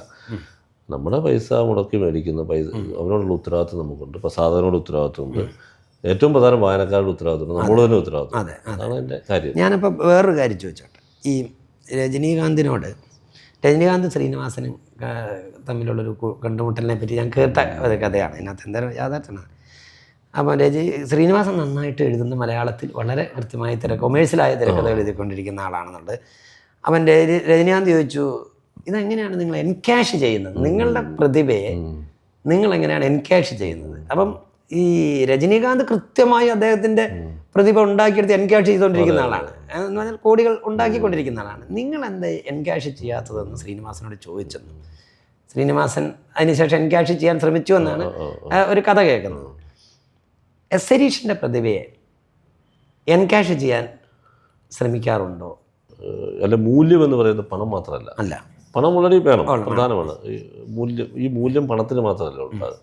നമ്മുടെ പൈസ മുടക്കി മേടിക്കുന്ന പൈസ അവനോടുള്ള ഉത്തരവാദിത്വം നമുക്കുണ്ട്. ഇപ്പോൾ സാധനങ്ങളുടെ ഉത്തരവാദിത്വമുണ്ട്. ഏറ്റവും പ്രധാനം വായനക്കാരുടെ ഉത്തരവാദിത്തമുണ്ട്. നമ്മൾ തന്നെ ഉത്തരവാദിത്വം. അതാണ് എൻ്റെ കാര്യം. ഞാനിപ്പോൾ വേറൊരു കാര്യം ചോദിച്ചോട്ടെ. ഈ രജനീകാന്ത് ശ്രീനിവാസനും തമ്മിലുള്ളൊരു കണ്ടുമുട്ടലിനെ പറ്റി ഞാൻ കേട്ട ഒരു കഥയാണ്. ഇതിനകത്ത് എന്തായാലും യാഥാർത്ഥ്യമാണ്. അപ്പോൾ ശ്രീനിവാസൻ നന്നായിട്ട് എഴുതുന്ന മലയാളത്തിൽ വളരെ കൃത്യമായി കൊമേഴ്സ്യലായ തിരക്കഥകൾ എഴുതിക്കൊണ്ടിരിക്കുന്ന ആളാണെന്നുണ്ട്. അവൻ്റെ രജനീകാന്ത് ചോദിച്ചു, ഇതെങ്ങനെയാണ് നിങ്ങൾ എൻകാഷ് ചെയ്യുന്നത്? നിങ്ങളുടെ പ്രതിഭയെ നിങ്ങളെങ്ങനെയാണ് എൻകാഷ് ചെയ്യുന്നത്? അപ്പം ഈ രജനീകാന്ത് കൃത്യമായി അദ്ദേഹത്തിൻ്റെ പ്രതിഭ ഉണ്ടാക്കിയെടുത്ത് എൻകാഷ് ചെയ്തുകൊണ്ടിരിക്കുന്ന ആളാണ്. എന്ന് പറഞ്ഞാൽ കോടികൾ ഉണ്ടാക്കിക്കൊണ്ടിരിക്കുന്ന ആളാണ്. നിങ്ങളെന്താ എൻകാഷ് ചെയ്യാത്തതെന്ന് ശ്രീനിവാസനോട് ചോദിച്ചെന്ന്. ശ്രീനിവാസൻ അതിനുശേഷം എൻകാഷ് ചെയ്യാൻ ശ്രമിച്ചു എന്നാണ് ഒരു കഥ കേൾക്കുന്നത്. എസ് ഹരീഷിൻ്റെ പ്രതിഭയെ എൻകാഷ് ചെയ്യാൻ ശ്രമിക്കാറുണ്ടോ? അല്ല, മൂല്യം എന്ന് പറയുന്നത് പണം മാത്രമല്ല. അല്ല, പണം വളരെ വേണം, പ്രധാനമാണ്. ഈ മൂല്യം പണത്തിന് മാത്രമല്ല ഉണ്ടാകുക.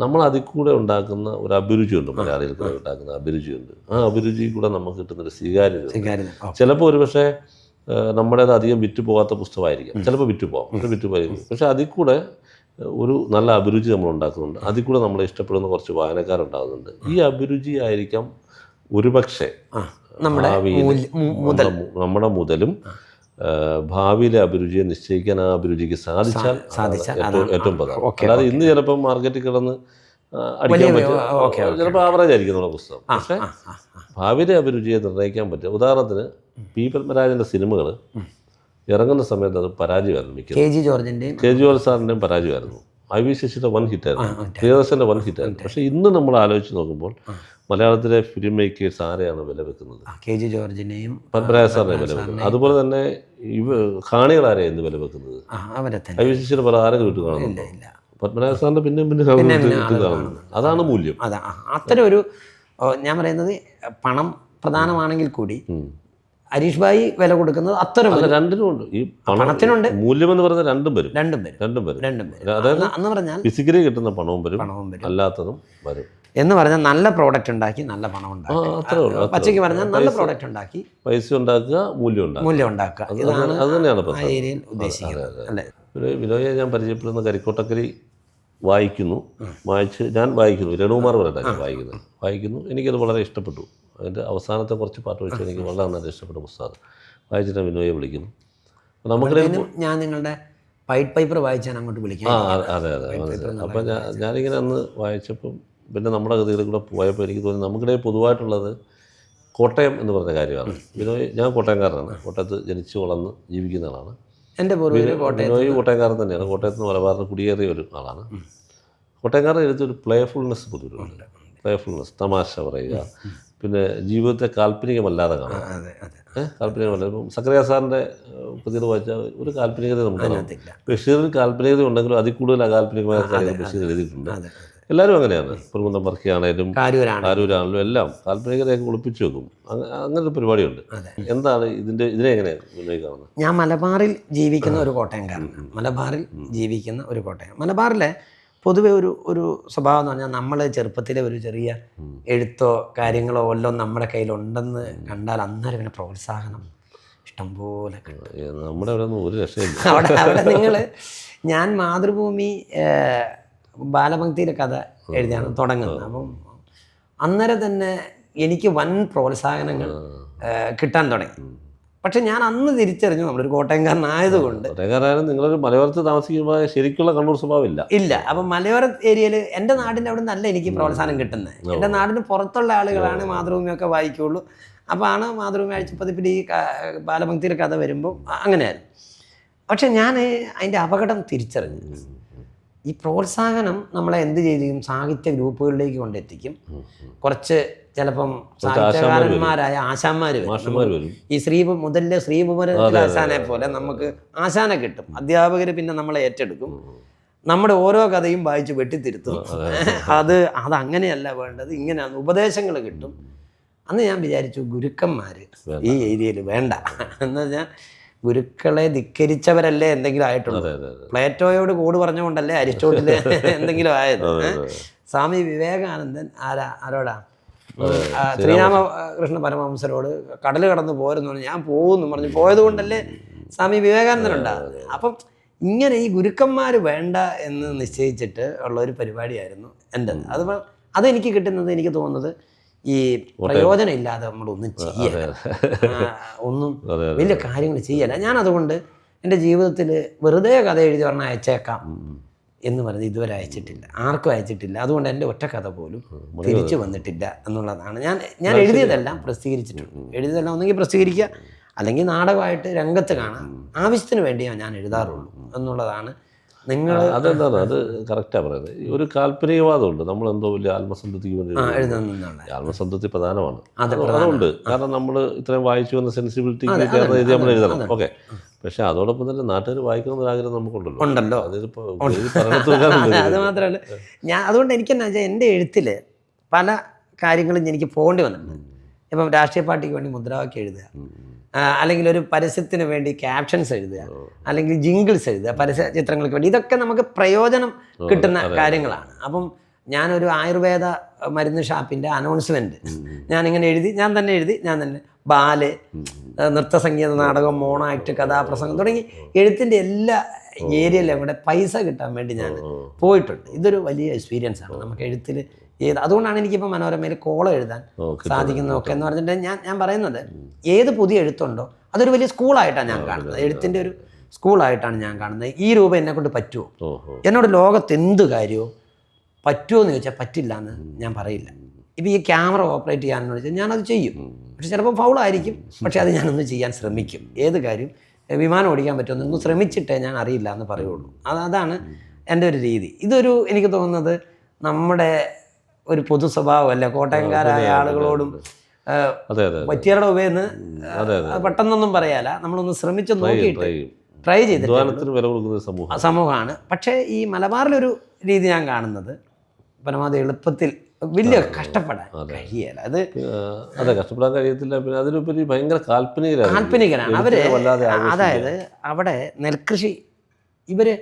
നമ്മൾ അതിൽ കൂടെ ഉണ്ടാക്കുന്ന ഒരു അഭിരുചിയുണ്ട്. മലയാളികൾക്ക് ഉണ്ടാക്കുന്ന അഭിരുചിയുണ്ട്. ആ അഭിരുചി കൂടെ നമുക്ക് കിട്ടുന്നൊരു സ്വീകാര്യത. ചിലപ്പോൾ ഒരു പക്ഷേ നമ്മുടേത് അധികം വിറ്റുപോകാത്ത പുസ്തകമായിരിക്കാം, ചിലപ്പോൾ വിറ്റുപോകാം. പക്ഷെ അതിൽ കൂടെ ഒരു നല്ല അഭിരുചി നമ്മൾ ഉണ്ടാക്കുന്നുണ്ട്. അതിൽ കൂടെ നമ്മളെ ഇഷ്ടപ്പെടുന്ന കുറച്ച് വായനക്കാരുണ്ടാകുന്നുണ്ട്. ഈ അഭിരുചി ആയിരിക്കാം ഒരുപക്ഷെ നമ്മുടെ മുതലും ഭാവിയിലെ അഭിരുചിയെ നിശ്ചയിക്കാൻ ആ അഭിരുചിക്ക് സാധിച്ചാൽ ഏറ്റവും പ്രധാനം. അല്ലാതെ ഇന്ന് ചിലപ്പോൾ മാർക്കറ്റിൽ കിടന്ന് അടിക്കാൻ പറ്റും, ചിലപ്പോൾ ആവറേജ് ആയിരിക്കും നമ്മുടെ പുസ്തകം. പക്ഷേ ഭാവിയിലെ അഭിരുചിയെ നിർണ്ണയിക്കാൻ പറ്റും. ഉദാഹരണത്തിന് പി പത്മരാജൻ്റെ സിനിമകൾ ഇറങ്ങുന്ന സമയത്ത് അത് പരാജയമായിരുന്നു. കെ ജി ജോർജ് സാറിൻ്റെയും പരാജയമായിരുന്നു. ഐ വി ശശിയുടെ 1 ഹിറ്റായിരുന്നു, പ്രിയദർശൻ്റെ 1 ഹിറ്റായിരുന്നു. പക്ഷേ ഇന്ന് നമ്മൾ ആലോചിച്ച് നോക്കുമ്പോൾ മലയാളത്തിലെ ഫിലിം മേക്കേഴ്സ് ആരെയാണ് വില വെക്കുന്നത്? കെ ജി ജോർജിനെയും പത്മരാജ സാറിനെ വില വെക്കുന്നത്. അതുപോലെ തന്നെ കാണികളാരെയാണ് ഇന്ന് വില വെക്കുന്നത്? ഐ വി ശശിയുടെ പല ആരെങ്കിലും ഇട്ട് കാണുന്നുണ്ടോ? പത്മരാജ സാറിൻ്റെ പിന്നെ കാണുന്നത്. അതാണ് മൂല്യം. അത്തരം ഒരു ഞാൻ പറയുന്നത് പണം പ്രധാനമാണെങ്കിൽ കൂടി ഹരീഷ് ഭായി വില കൊടുക്കുന്നത് അത്തരം രണ്ടിനും ഉണ്ട്. ഈ പണത്തിനുണ്ട് മൂല്യം എന്ന് പറയുന്നത് രണ്ടും വരും. അതായത് എന്ന് പറഞ്ഞാൽ ഫിസിക്കലി കിട്ടുന്ന പണവും വരും, അല്ലാത്തതും വരും. എന്ന് പറഞ്ഞാൽ നല്ല പ്രോഡക്റ്റ് ഉണ്ടാക്കി നല്ല പണം ഉണ്ടാക്കുക. പച്ചയ്ക്ക് പറഞ്ഞാൽ നല്ല പ്രോഡക്റ്റ് ഉണ്ടാക്കി പൈസ ഉണ്ടാക്കുക, മൂല്യം ഉണ്ടാക്കുക. ഇതാണ് അത് തന്നെയാണ് ആ ഏരിയയിൽ ഉദ്ദേശിക്കുന്നത് അല്ലേ? വിനോയെ ഞാൻ പരിചയപ്പെടുന്ന കരിക്കോട്ടക്കരി ഞാൻ വായിക്കുന്നു. രഘുകുമാർ പറഞ്ഞിട്ടാണ് വായിക്കുന്നു. എനിക്കത് വളരെ ഇഷ്ടപ്പെട്ടു. അതിൻ്റെ അവസാനത്തെ കുറച്ച് പാട്ട് വെച്ച് എനിക്ക് വളരെ നന്നായിട്ട് ഇഷ്ടപ്പെട്ട പുസ്തകം. വായിച്ചിട്ട് വിനോയെ വിളിക്കുന്നു. ഞാൻ നിങ്ങളുടെ വൈറ്റ് പേപ്പർ വായിച്ചാൽ അങ്ങോട്ട് വിളിക്കാം. അതെ. അപ്പം ഞാനിങ്ങനെ അന്ന് വായിച്ചപ്പം പിന്നെ നമ്മുടെ ഗതികളിൽ കൂടെ പോയപ്പോൾ എനിക്ക് തോന്നി നമുക്കിടയിൽ പൊതുവായിട്ടുള്ളത് കോട്ടയം എന്ന് പറഞ്ഞ കാര്യമാണ്. വിനോയ്, ഞാൻ കോട്ടയംകാരനാണ്. കോട്ടയത്ത് ജനിച്ചു വളർന്ന് ജീവിക്കുന്ന ആളാണ്. എൻ്റെ വിനോയ് കോട്ടയംകാരൻ തന്നെയാണ്. കോട്ടയത്ത് നിന്ന് മലബാറിന് കുടിയേറിയ ഒരു ആളാണ്. കോട്ടയംകാരുടെ എഴുത്തൊരു പ്ലേഫുൾനെസ് പൊതുവിലുണ്ട്. പ്ലേഫുൾനെസ്, തമാശ പറയുക, പിന്നെ ജീവിതത്തെ കാൽപ്പനികമല്ലാതെ കാണാം. കാൽപ്പനികമല്ല. ഇപ്പം സക്കറിയ സാറിൻ്റെ കൃതികൾ വായിച്ചാൽ ഒരു കാൽപ്പനികത നമുക്ക് ബഷീറിൽ കാൽപ്പനികത ഉണ്ടെങ്കിലും അതിൽ കൂടുതൽ അകാൽപ്പനികമായ കാര്യങ്ങൾ ബഷീർ എഴുതിയിട്ടുണ്ട്. എല്ലാവരും അങ്ങനെയാണ്. പൊൻകുന്നം വർക്കിയാണേലും കാരൂരാണേലും എല്ലാം കാൽപ്പനികതയൊക്കെ ഒളിപ്പിച്ചു വെക്കും. അങ്ങനെ ഒരു പരിപാടിയുണ്ട്. എന്താണ് ഇതിനെ എങ്ങനെ കാണുന്നത്? ഞാൻ മലബാറിൽ ജീവിക്കുന്ന ഒരു കോട്ടയം. മലബാറിലെ പൊതുവെ ഒരു സ്വഭാവം എന്ന് പറഞ്ഞാൽ നമ്മൾ ചെറുപ്പത്തിലെ ഒരു ചെറിയ എഴുത്തോ കാര്യങ്ങളോ വല്ലതും നമ്മുടെ കയ്യിലുണ്ടെന്ന് കണ്ടാൽ അന്നേരം പിന്നെ പ്രോത്സാഹനം ഇഷ്ടംപോലെ കിട്ടും. നമ്മുടെ അവിടെ ഒരു രക്ഷയില്ല. അവിടെ ഞാൻ മാതൃഭൂമി ബാലഭക്തിയുടെ കഥ എഴുതിയാണ് തുടങ്ങുന്നത്. അപ്പം അന്നേരം തന്നെ എനിക്ക് വൻ പ്രോത്സാഹനങ്ങൾ കിട്ടാൻ തുടങ്ങി. പക്ഷെ ഞാൻ അന്ന് തിരിച്ചറിഞ്ഞു നമ്മളൊരു കോട്ടയംകാരനായതുകൊണ്ട്. നിങ്ങളൊരു മലയോരത്ത് താമസിക്കുമ്പോൾ ശരിക്കുള്ള കണ്ണൂർ സ്വഭാവം ഇല്ല. അപ്പം മലയോര ഏരിയയിൽ എൻ്റെ നാടിൻ്റെ അവിടെ നല്ല എനിക്ക് പ്രോത്സാഹനം കിട്ടുന്നത്. എൻ്റെ നാടിന് പുറത്തുള്ള ആളുകളാണ് മാതൃഭൂമിയൊക്കെ വായിക്കുള്ളൂ. അപ്പോൾ ആണ് മാതൃഭൂമി ആഴ്ചപ്പതിപ്പിൽ ഈ ബാലഭക്തിയുടെ കഥ വരുമ്പോൾ അങ്ങനെയായിരുന്നു. പക്ഷെ ഞാൻ അതിൻ്റെ അപകടം തിരിച്ചറിഞ്ഞു. ഈ പ്രോത്സാഹനം നമ്മളെ എന്ത് ചെയ്യും, സാഹിത്യ ഗ്രൂപ്പുകളിലേക്ക് കൊണ്ടെത്തിക്കും. കുറച്ച് ചിലപ്പം സാഹിത്യകാരന്മാരായ ആശാന്മാർ വരും. ഈ മുതലിലെ ശ്രീകുമാരൻ ആശാനെ പോലെ നമുക്ക് ആശാനെ കിട്ടും. അധ്യാപകർ പിന്നെ നമ്മളെ ഏറ്റെടുക്കും. നമ്മുടെ ഓരോ കഥയും വായിച്ച് വെട്ടിത്തിരുത്തും. അതങ്ങനെയല്ല വേണ്ടത്, ഇങ്ങനെയാണ് ഉപദേശങ്ങൾ കിട്ടും. അന്ന് ഞാൻ വിചാരിച്ചു ഗുരുക്കന്മാർ ഈ ഏരിയയിൽ വേണ്ട എന്ന് പറഞ്ഞാൽ ഗുരുക്കളെ ധിക്കരിച്ചവരല്ലേ എന്തെങ്കിലും ആയിട്ടുള്ളത്. പ്ലേറ്റോയോട് കോഡ് പറഞ്ഞുകൊണ്ടല്ലേ അരിസ്റ്റോട്ടില് എന്തെങ്കിലും ആയത്. സ്വാമി വിവേകാനന്ദൻ ആരോടാ ശ്രീരാമകൃഷ്ണ പരമഹംസരോട് കടൽ കടന്ന് പോരെന്ന് പറഞ്ഞു. ഞാൻ പോകുന്നു പറഞ്ഞു. പോയത് കൊണ്ടല്ലേ സ്വാമി വിവേകാനന്ദൻ ഉണ്ടാകുന്നത്. അപ്പം ഇങ്ങനെ ഈ ഗുരുക്കന്മാർ വേണ്ട എന്ന് നിശ്ചയിച്ചിട്ട് ഉള്ള ഒരു പരിപാടിയായിരുന്നു എൻ്റെ. അതെനിക്ക് കിട്ടുന്നത്, എനിക്ക് തോന്നുന്നത് ഈ പ്രയോജനം ഇല്ലാതെ നമ്മളൊന്നും ചെയ്യല, ഒന്നും വലിയ കാര്യങ്ങൾ ചെയ്യല. ഞാനതുകൊണ്ട് എൻ്റെ ജീവിതത്തിൽ വെറുതെ കഥ എഴുതി പറഞ്ഞാൽ അയച്ചേക്കാം എന്ന് പറഞ്ഞ് ഇതുവരെ അയച്ചിട്ടില്ല, ആർക്കും അയച്ചിട്ടില്ല. അതുകൊണ്ട് എൻ്റെ ഒറ്റ കഥ പോലും തിരിച്ചു വന്നിട്ടില്ല എന്നുള്ളതാണ്. ഞാൻ എഴുതിയതെല്ലാം പ്രസിദ്ധീകരിച്ചിട്ടുണ്ട്. എഴുതിയതെല്ലാം ഒന്നെങ്കിൽ പ്രസിദ്ധീകരിക്കുക, അല്ലെങ്കിൽ നാടകമായിട്ട് രംഗത്ത് കാണാം. ആവശ്യത്തിന് വേണ്ടിയാണ് ഞാൻ എഴുതാറുള്ളൂ എന്നുള്ളതാണ്. നിങ്ങൾ അതെന്താണ്, അത് കറക്റ്റാണ് പറയുന്നത്. ഒരു കാൽപ്പനികവാദമുണ്ട്. നമ്മളെന്തോ വലിയ ആത്മസംതൃപ്തിക്ക് വേണ്ടി ആത്മസംതൃപ്തി പ്രധാനമാണ്, അതുകൊണ്ട്. കാരണം നമ്മൾ ഇത്രയും വായിച്ചു വന്ന സെൻസിബിലിറ്റി നമ്മൾ എഴുതണം, ഓക്കെ. പക്ഷെ അതോടൊപ്പം തന്നെ നാട്ടുകാർ വായിക്കണമെന്നൊരു ആഗ്രഹം നമുക്കുണ്ടല്ലോ. അതിപ്പോൾ അത് മാത്രമല്ല, അതുകൊണ്ട് എനിക്കെന്നാ വെച്ചാൽ എൻ്റെ എഴുത്തിൽ പല കാര്യങ്ങളും എനിക്ക് പോകേണ്ടി വന്നിട്ടുണ്ട്. ഇപ്പം രാഷ്ട്രീയ പാർട്ടിക്ക് വേണ്ടി മുദ്രാവാക്യം എഴുതുക, അല്ലെങ്കിൽ ഒരു പരസ്യത്തിന് വേണ്ടി ക്യാപ്ഷൻസ് എഴുതുക, അല്ലെങ്കിൽ ജിങ്കിൾസ് എഴുതുക പരസ്യ ചിത്രങ്ങൾക്ക് വേണ്ടി. ഇതൊക്കെ നമുക്ക് പ്രയോജനം കിട്ടുന്ന കാര്യങ്ങളാണ്. അപ്പം ഞാനൊരു ആയുർവേദ മരുന്ന് ഷാപ്പിൻ്റെ അനൗൺസ്മെൻറ്റ് ഞാനിങ്ങനെ എഴുതി, ഞാൻ തന്നെ ബാല്, നൃത്തസംഗീത നാടകം, മോണോ ആക്ട്, കഥാപ്രസംഗം തുടങ്ങി എഴുത്തിൻ്റെ എല്ലാ ഏരിയയിലും കൂടെ പൈസ കിട്ടാൻ വേണ്ടി ഞാൻ പോയിട്ടുണ്ട്. ഇതൊരു വലിയ എക്സ്പീരിയൻസ് ആണ് നമുക്ക് എഴുത്തിൽ. അതുകൊണ്ടാണ് എനിക്കിപ്പോൾ മനോരമയിൽ കോളം എഴുതാൻ സാധിക്കുന്നതൊക്കെ എന്ന് പറഞ്ഞിട്ട് ഞാൻ പറയുന്നത്, ഏത് പുതിയ എഴുത്തുണ്ടോ അതൊരു വലിയ സ്കൂളായിട്ടാണ് ഞാൻ കാണുന്നത്. എഴുത്തിൻ്റെ ഒരു സ്കൂളായിട്ടാണ് ഞാൻ കാണുന്നത്. ഈ രൂപം എന്നെക്കൊണ്ട് പറ്റുമോ, എന്നോട് ലോകത്ത് എന്ത് കാര്യമോ പറ്റുമോ എന്ന് ചോദിച്ചാൽ പറ്റില്ല എന്ന് ഞാൻ പറയില്ല. ഇപ്പോൾ ഈ ക്യാമറ ഓപ്പറേറ്റ് ചെയ്യാനെന്ന് വെച്ചാൽ ഞാനത് ചെയ്യും, പക്ഷെ ചിലപ്പോൾ ഫൗളായിരിക്കും, പക്ഷേ അത് ഞാനൊന്ന് ചെയ്യാൻ ശ്രമിക്കും. ഏത് കാര്യം, വിമാനം ഓടിക്കാൻ പറ്റുമെന്നൊന്ന് ശ്രമിച്ചിട്ടേ ഞാൻ അറിയില്ല എന്ന് പറയുള്ളൂ. അതാണ് എൻ്റെ ഒരു രീതി. ഇതൊരു എനിക്ക് തോന്നുന്നത് നമ്മുടെ ഒരു പൊതു സ്വഭാവമല്ല. കോട്ടയംകാരായ ആളുകളോടും പറ്റിയരുടെ ഉപയെന്ന് പെട്ടെന്നൊന്നും പറയാല, നമ്മളൊന്ന് ശ്രമിച്ച് നോക്കിയിട്ട് ട്രൈ ചെയ്തിട്ട് സമൂഹമാണ്. പക്ഷേ ഈ മലബാറിലൊരു രീതി ഞാൻ കാണുന്നത് പരമാവധി എളുപ്പത്തിൽ വലിയ കഷ്ടപ്പെടാൻ കഴിയല്ല. അതെ, കഷ്ടപ്പെടാൻ കഴിയത്തില്ല. പിന്നെ അതിലുപരി ഭയങ്കര കാൽപ്പനികരാണ് അവര്. അതായത് അവിടെ നെൽകൃഷി, ഇവര്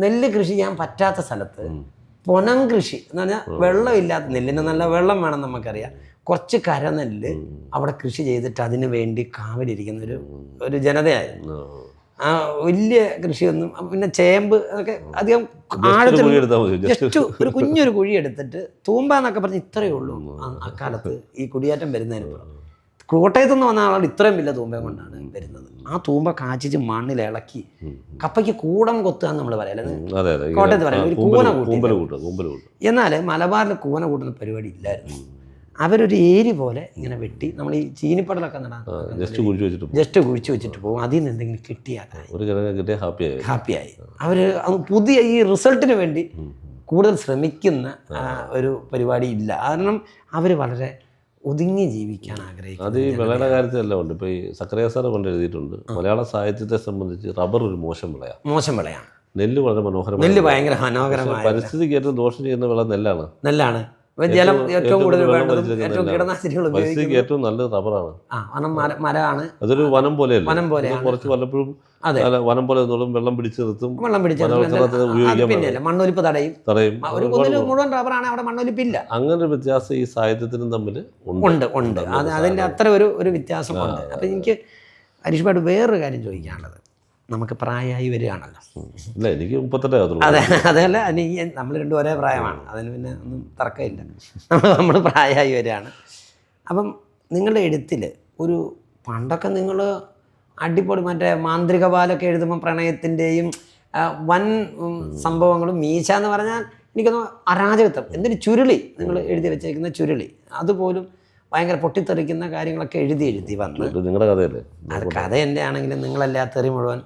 നെല്ല് കൃഷി ചെയ്യാൻ പറ്റാത്ത സ്ഥലത്ത് പൊനം കൃഷി എന്ന് പറഞ്ഞാൽ വെള്ളമില്ലാത്ത, നെല്ലിന് നല്ല വെള്ളം വേണം നമുക്കറിയാം, കുറച്ച് കരനെല്ല് അവിടെ കൃഷി ചെയ്തിട്ട് അതിന് വേണ്ടി കാവലിരിക്കുന്ന ഒരു ജനതയായിരുന്നു. വലിയ കൃഷിയൊന്നും, പിന്നെ ചേമ്പ് അതൊക്കെ അധികം ആഴത്തിൽ ജസ്റ്റ് ഒരു കുഞ്ഞൊരു കുഴി എടുത്തിട്ട് തൂമ്പ എന്നൊക്കെ പറഞ്ഞ് ഇത്രയേ ഉള്ളൂ അക്കാലത്ത് ഈ കുടിയേറ്റം വരുന്നതിന്. കോട്ടയത്തു നിന്ന് വന്ന ആളോട് ഇത്രയും വലിയ തൂമ്പയും കൊണ്ടാണ് വരുന്നത്. ആ തൂമ്പ കാച്ചിച്ച് മണ്ണിൽ ഇളക്കി കപ്പയ്ക്ക് കൂടം കൊത്തുക എന്ന് നമ്മൾ പറയാം, കോട്ടയത്ത് പറയാം ഒരു കൂന കൂട്ടി. എന്നാൽ മലബാറിൽ കൂന കൂട്ടുന്ന പരിപാടി ഇല്ലായിരുന്നു. അവരൊരു ഏരി പോലെ ഇങ്ങനെ വെട്ടി, നമ്മൾ ഈ ചീനിപ്പടലൊക്കെ നടാൻ ജസ്റ്റ് കുഴിച്ചു വെച്ചിട്ട് പോകും. അതിൽ നിന്ന് എന്തെങ്കിലും കിട്ടിയാൽ ഹാപ്പിയായി. അവർ പുതിയ ഈ റിസൾട്ടിന് വേണ്ടി കൂടുതൽ ശ്രമിക്കുന്ന ഒരു പരിപാടി ഇല്ല. കാരണം അവർ വളരെ ഒതുങ്ങി ജീവിക്കാൻ ആഗ്രഹിക്കുന്നു. അത് ഈ വിളയുടെ കാര്യത്തിലെല്ലാം ഉണ്ട്. ഇപ്പോൾ ഈ സക്കറിയ സാറ് കൊണ്ട് എഴുതിയിട്ടുണ്ട്, മലയാള സാഹിത്യത്തെ സംബന്ധിച്ച് റബ്ബർ ഒരു മോശം വിളയാണ്. നെല്ല് വളരെ മനോഹരമാണ്, നെല്ല് ഭയങ്കര മനോഹരമായ, പരിസ്ഥിതിക്ക് ഏറ്റവും ദോഷം ചെയ്യുന്ന വിള നെല്ലാണ്. ജലം ഏറ്റവും കൂടുതൽ വേണ്ടതും ഏറ്റവും കീടനാശിനികൾ ഉപയോഗിക്കുന്നത് ഏറ്റവും നല്ലത് റബ്ബറാണ്. മരമാണ്. അതൊരു വനം പോലെയല്ല, കുറച്ച് വല്ലപ്പോഴും വനം പോലെ വെള്ളം പിടിച്ചു നിർത്തും, മണ്ണൊലിപ്പ് തടയും. മുഴുവൻ റബ്ബറാണ്, അവിടെ മണ്ണൊലിപ്പില്ല. അങ്ങനെ ഒരു വ്യത്യാസം ഈ സാഹിത്യത്തിനും തമ്മിൽ ഉണ്ട്. അതിൻ്റെ അത്ര ഒരു വ്യത്യാസമുണ്ട്. അപ്പം എനിക്ക് ഹരീഷ് വേറൊരു കാര്യം ചോദിക്കാനുള്ളത്, നമുക്ക് പ്രായമായി വരികയാണല്ലോ. ഇല്ല, എനിക്ക് 38 അതെ, അതല്ല, നമ്മൾ രണ്ടും ഒരേ പ്രായമാണ്, അതിന് പിന്നെ ഒന്നും തർക്കമില്ല. നമ്മൾ പ്രായമായി വരികയാണ്. അപ്പം നിങ്ങളുടെ എഴുത്തിൽ ഒരു പണ്ടൊക്കെ നിങ്ങൾ അടിപൊളി മറ്റേ മാന്ത്രിക പാലൊക്കെ എഴുതുമ്പോൾ പ്രണയത്തിൻ്റെയും വൻ സംഭവങ്ങളും, മീശ എന്ന് പറഞ്ഞാൽ എനിക്കൊന്ന് അരാജകത്വം, എന്തൊരു ചുരുളി നിങ്ങൾ എഴുതി വെച്ചേക്കുന്ന ചുരുളി, അതുപോലും ഭയങ്കര പൊട്ടിത്തെറിക്കുന്ന കാര്യങ്ങളൊക്കെ എഴുതി വന്ന്. ഇത് നിങ്ങളുടെ കഥയല്ലേ? അത് കഥ എൻ്റെ ആണെങ്കിലും നിങ്ങളല്ല തെറി മുഴുവൻ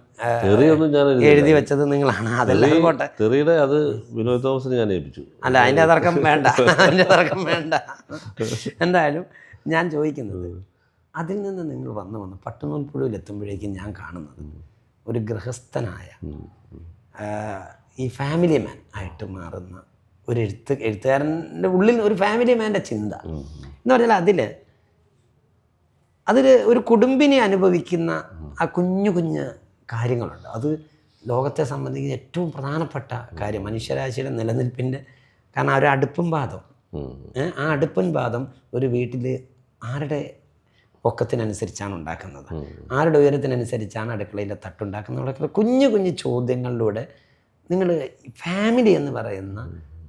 തെറിയൊന്നും ഞാൻ എഴുതി വെച്ചത് നിങ്ങളാണ്. അതെല്ലാം പോട്ടെ. തെറിയുടെ അത് വിനോദ് തോമസിന് ഞാൻ ഏൽപ്പിച്ചു. അല്ല, അതിൻ്റെ തർക്കം വേണ്ട, അതിൻ്റെ തർക്കം വേണ്ട. എന്തായാലും ഞാൻ ചോദിക്കുന്നത്, അതിൽ നിന്ന് നിങ്ങൾ വന്ന് പട്ടുനൂൽപ്പുഴയിലെത്തുമ്പോഴേക്കും ഞാൻ കാണുന്നത് ഒരു ഗൃഹസ്ഥനായ ഈ ഫാമിലി മാൻ ആയിട്ട് മാറുന്ന ഒരു എഴുത്തുകാരൻ്റെ ഉള്ളിൽ ഒരു ഫാമിലി മാൻ്റെ ചിന്ത എന്ന് പറഞ്ഞാൽ അതിൽ ഒരു കുടുംബിനെ അനുഭവിക്കുന്ന ആ കുഞ്ഞു കാര്യങ്ങളുണ്ട്. അത് ലോകത്തെ സംബന്ധിക്കുന്ന ഏറ്റവും പ്രധാനപ്പെട്ട കാര്യം, മനുഷ്യരാശിയുടെ നിലനിൽപ്പിൻ്റെ. കാരണം ആ ഒരു അടുപ്പും പാദം, ആ അടുപ്പും പാദം ഒരു വീട്ടിൽ ആരുടെ പൊക്കത്തിനനുസരിച്ചാണ് ഉണ്ടാക്കുന്നത്, ആരുടെ ഉയരത്തിനനുസരിച്ചാണ് അടുക്കളയിലെ തട്ടുണ്ടാക്കുന്നത്, കുഞ്ഞു ചോദ്യങ്ങളിലൂടെ നിങ്ങൾ ഫാമിലി എന്ന് പറയുന്ന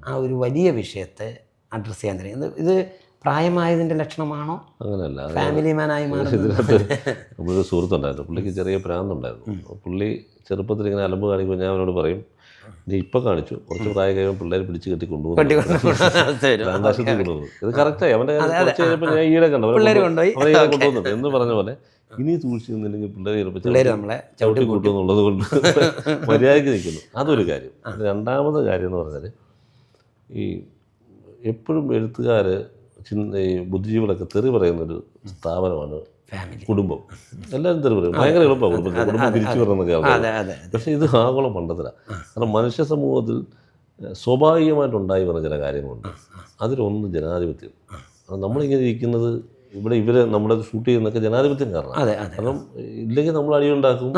ആ ഒരു വലിയ വിഷയത്തെ അഡ്രസ്സ് ചെയ്യാൻ കഴിയും. ഇത് പ്രായമായതിൻ്റെ ലക്ഷണമാണോ? അങ്ങനെയല്ല, ഫാമിലി മാനായി മാറുന്നത്. നമ്മളൊരു സുഹൃത്തുണ്ടായിരുന്നു, പുള്ളിക്ക് ചെറിയ ഭ്രാന്തുണ്ടായിരുന്നു. പുള്ളി ചെറുപ്പത്തിൽ ഇങ്ങനെ അലമ്പ് കാണിക്കുമ്പോൾ ഞാൻ അവനോട് പറയും, നീ ഇപ്പം കാണിച്ചു, കുറച്ച് പ്രായം കഴിയുമ്പോൾ പിള്ളേർ പിടിച്ച് കെട്ടി കൊണ്ടുപോകും, ഭ്രാന്താശുപത്രി കൊണ്ടുപോകും. ഇത് കറക്റ്റായി. അവൻ്റെ കുറച്ച് കഴിഞ്ഞപ്പോൾ ഞാൻ ഈയിടെ കണ്ടു കൊണ്ടുപോകുന്നുണ്ട് എന്ന് പറഞ്ഞ പോലെ ഇനി സൂക്ഷിച്ച് നിന്നില്ലെങ്കിൽ പിള്ളേർ നമ്മളെ ചവിട്ടി കൂട്ടുമെന്നുള്ളത് കൊണ്ട് മര്യാദയ്ക്ക് നിൽക്കുന്നു. അതൊരു കാര്യം. രണ്ടാമത്തെ കാര്യം എന്ന് പറഞ്ഞാൽ, ഈ എപ്പോഴും എഴുത്തുകാർ ഈ ബുദ്ധിജീവികളൊക്കെ തെറി പറയുന്നൊരു സ്ഥാപനമാണ് കുടുംബം. എല്ലാവരും തെറി പറയും, ഭയങ്കര എളുപ്പമാണ് കുടുംബം തിരിച്ചു വരണമെന്നൊക്കെ ആവുന്നത്. പക്ഷേ ഇത് ആഗോള പണ്ടത്തിലാണ്. കാരണം മനുഷ്യ സമൂഹത്തിൽ സ്വാഭാവികമായിട്ടുണ്ടായി വരുന്ന ചില കാര്യങ്ങളുണ്ട്. അതിലൊന്ന് ജനാധിപത്യം. നമ്മളിങ്ങനെ ഇരിക്കുന്നത് ഇവര് നമ്മുടെ ഷൂട്ട് ചെയ്യുന്നൊക്കെ ജനാധിപത്യം കാരണം. കാരണം ഇല്ലെങ്കിൽ നമ്മൾ അടിയുണ്ടാക്കും,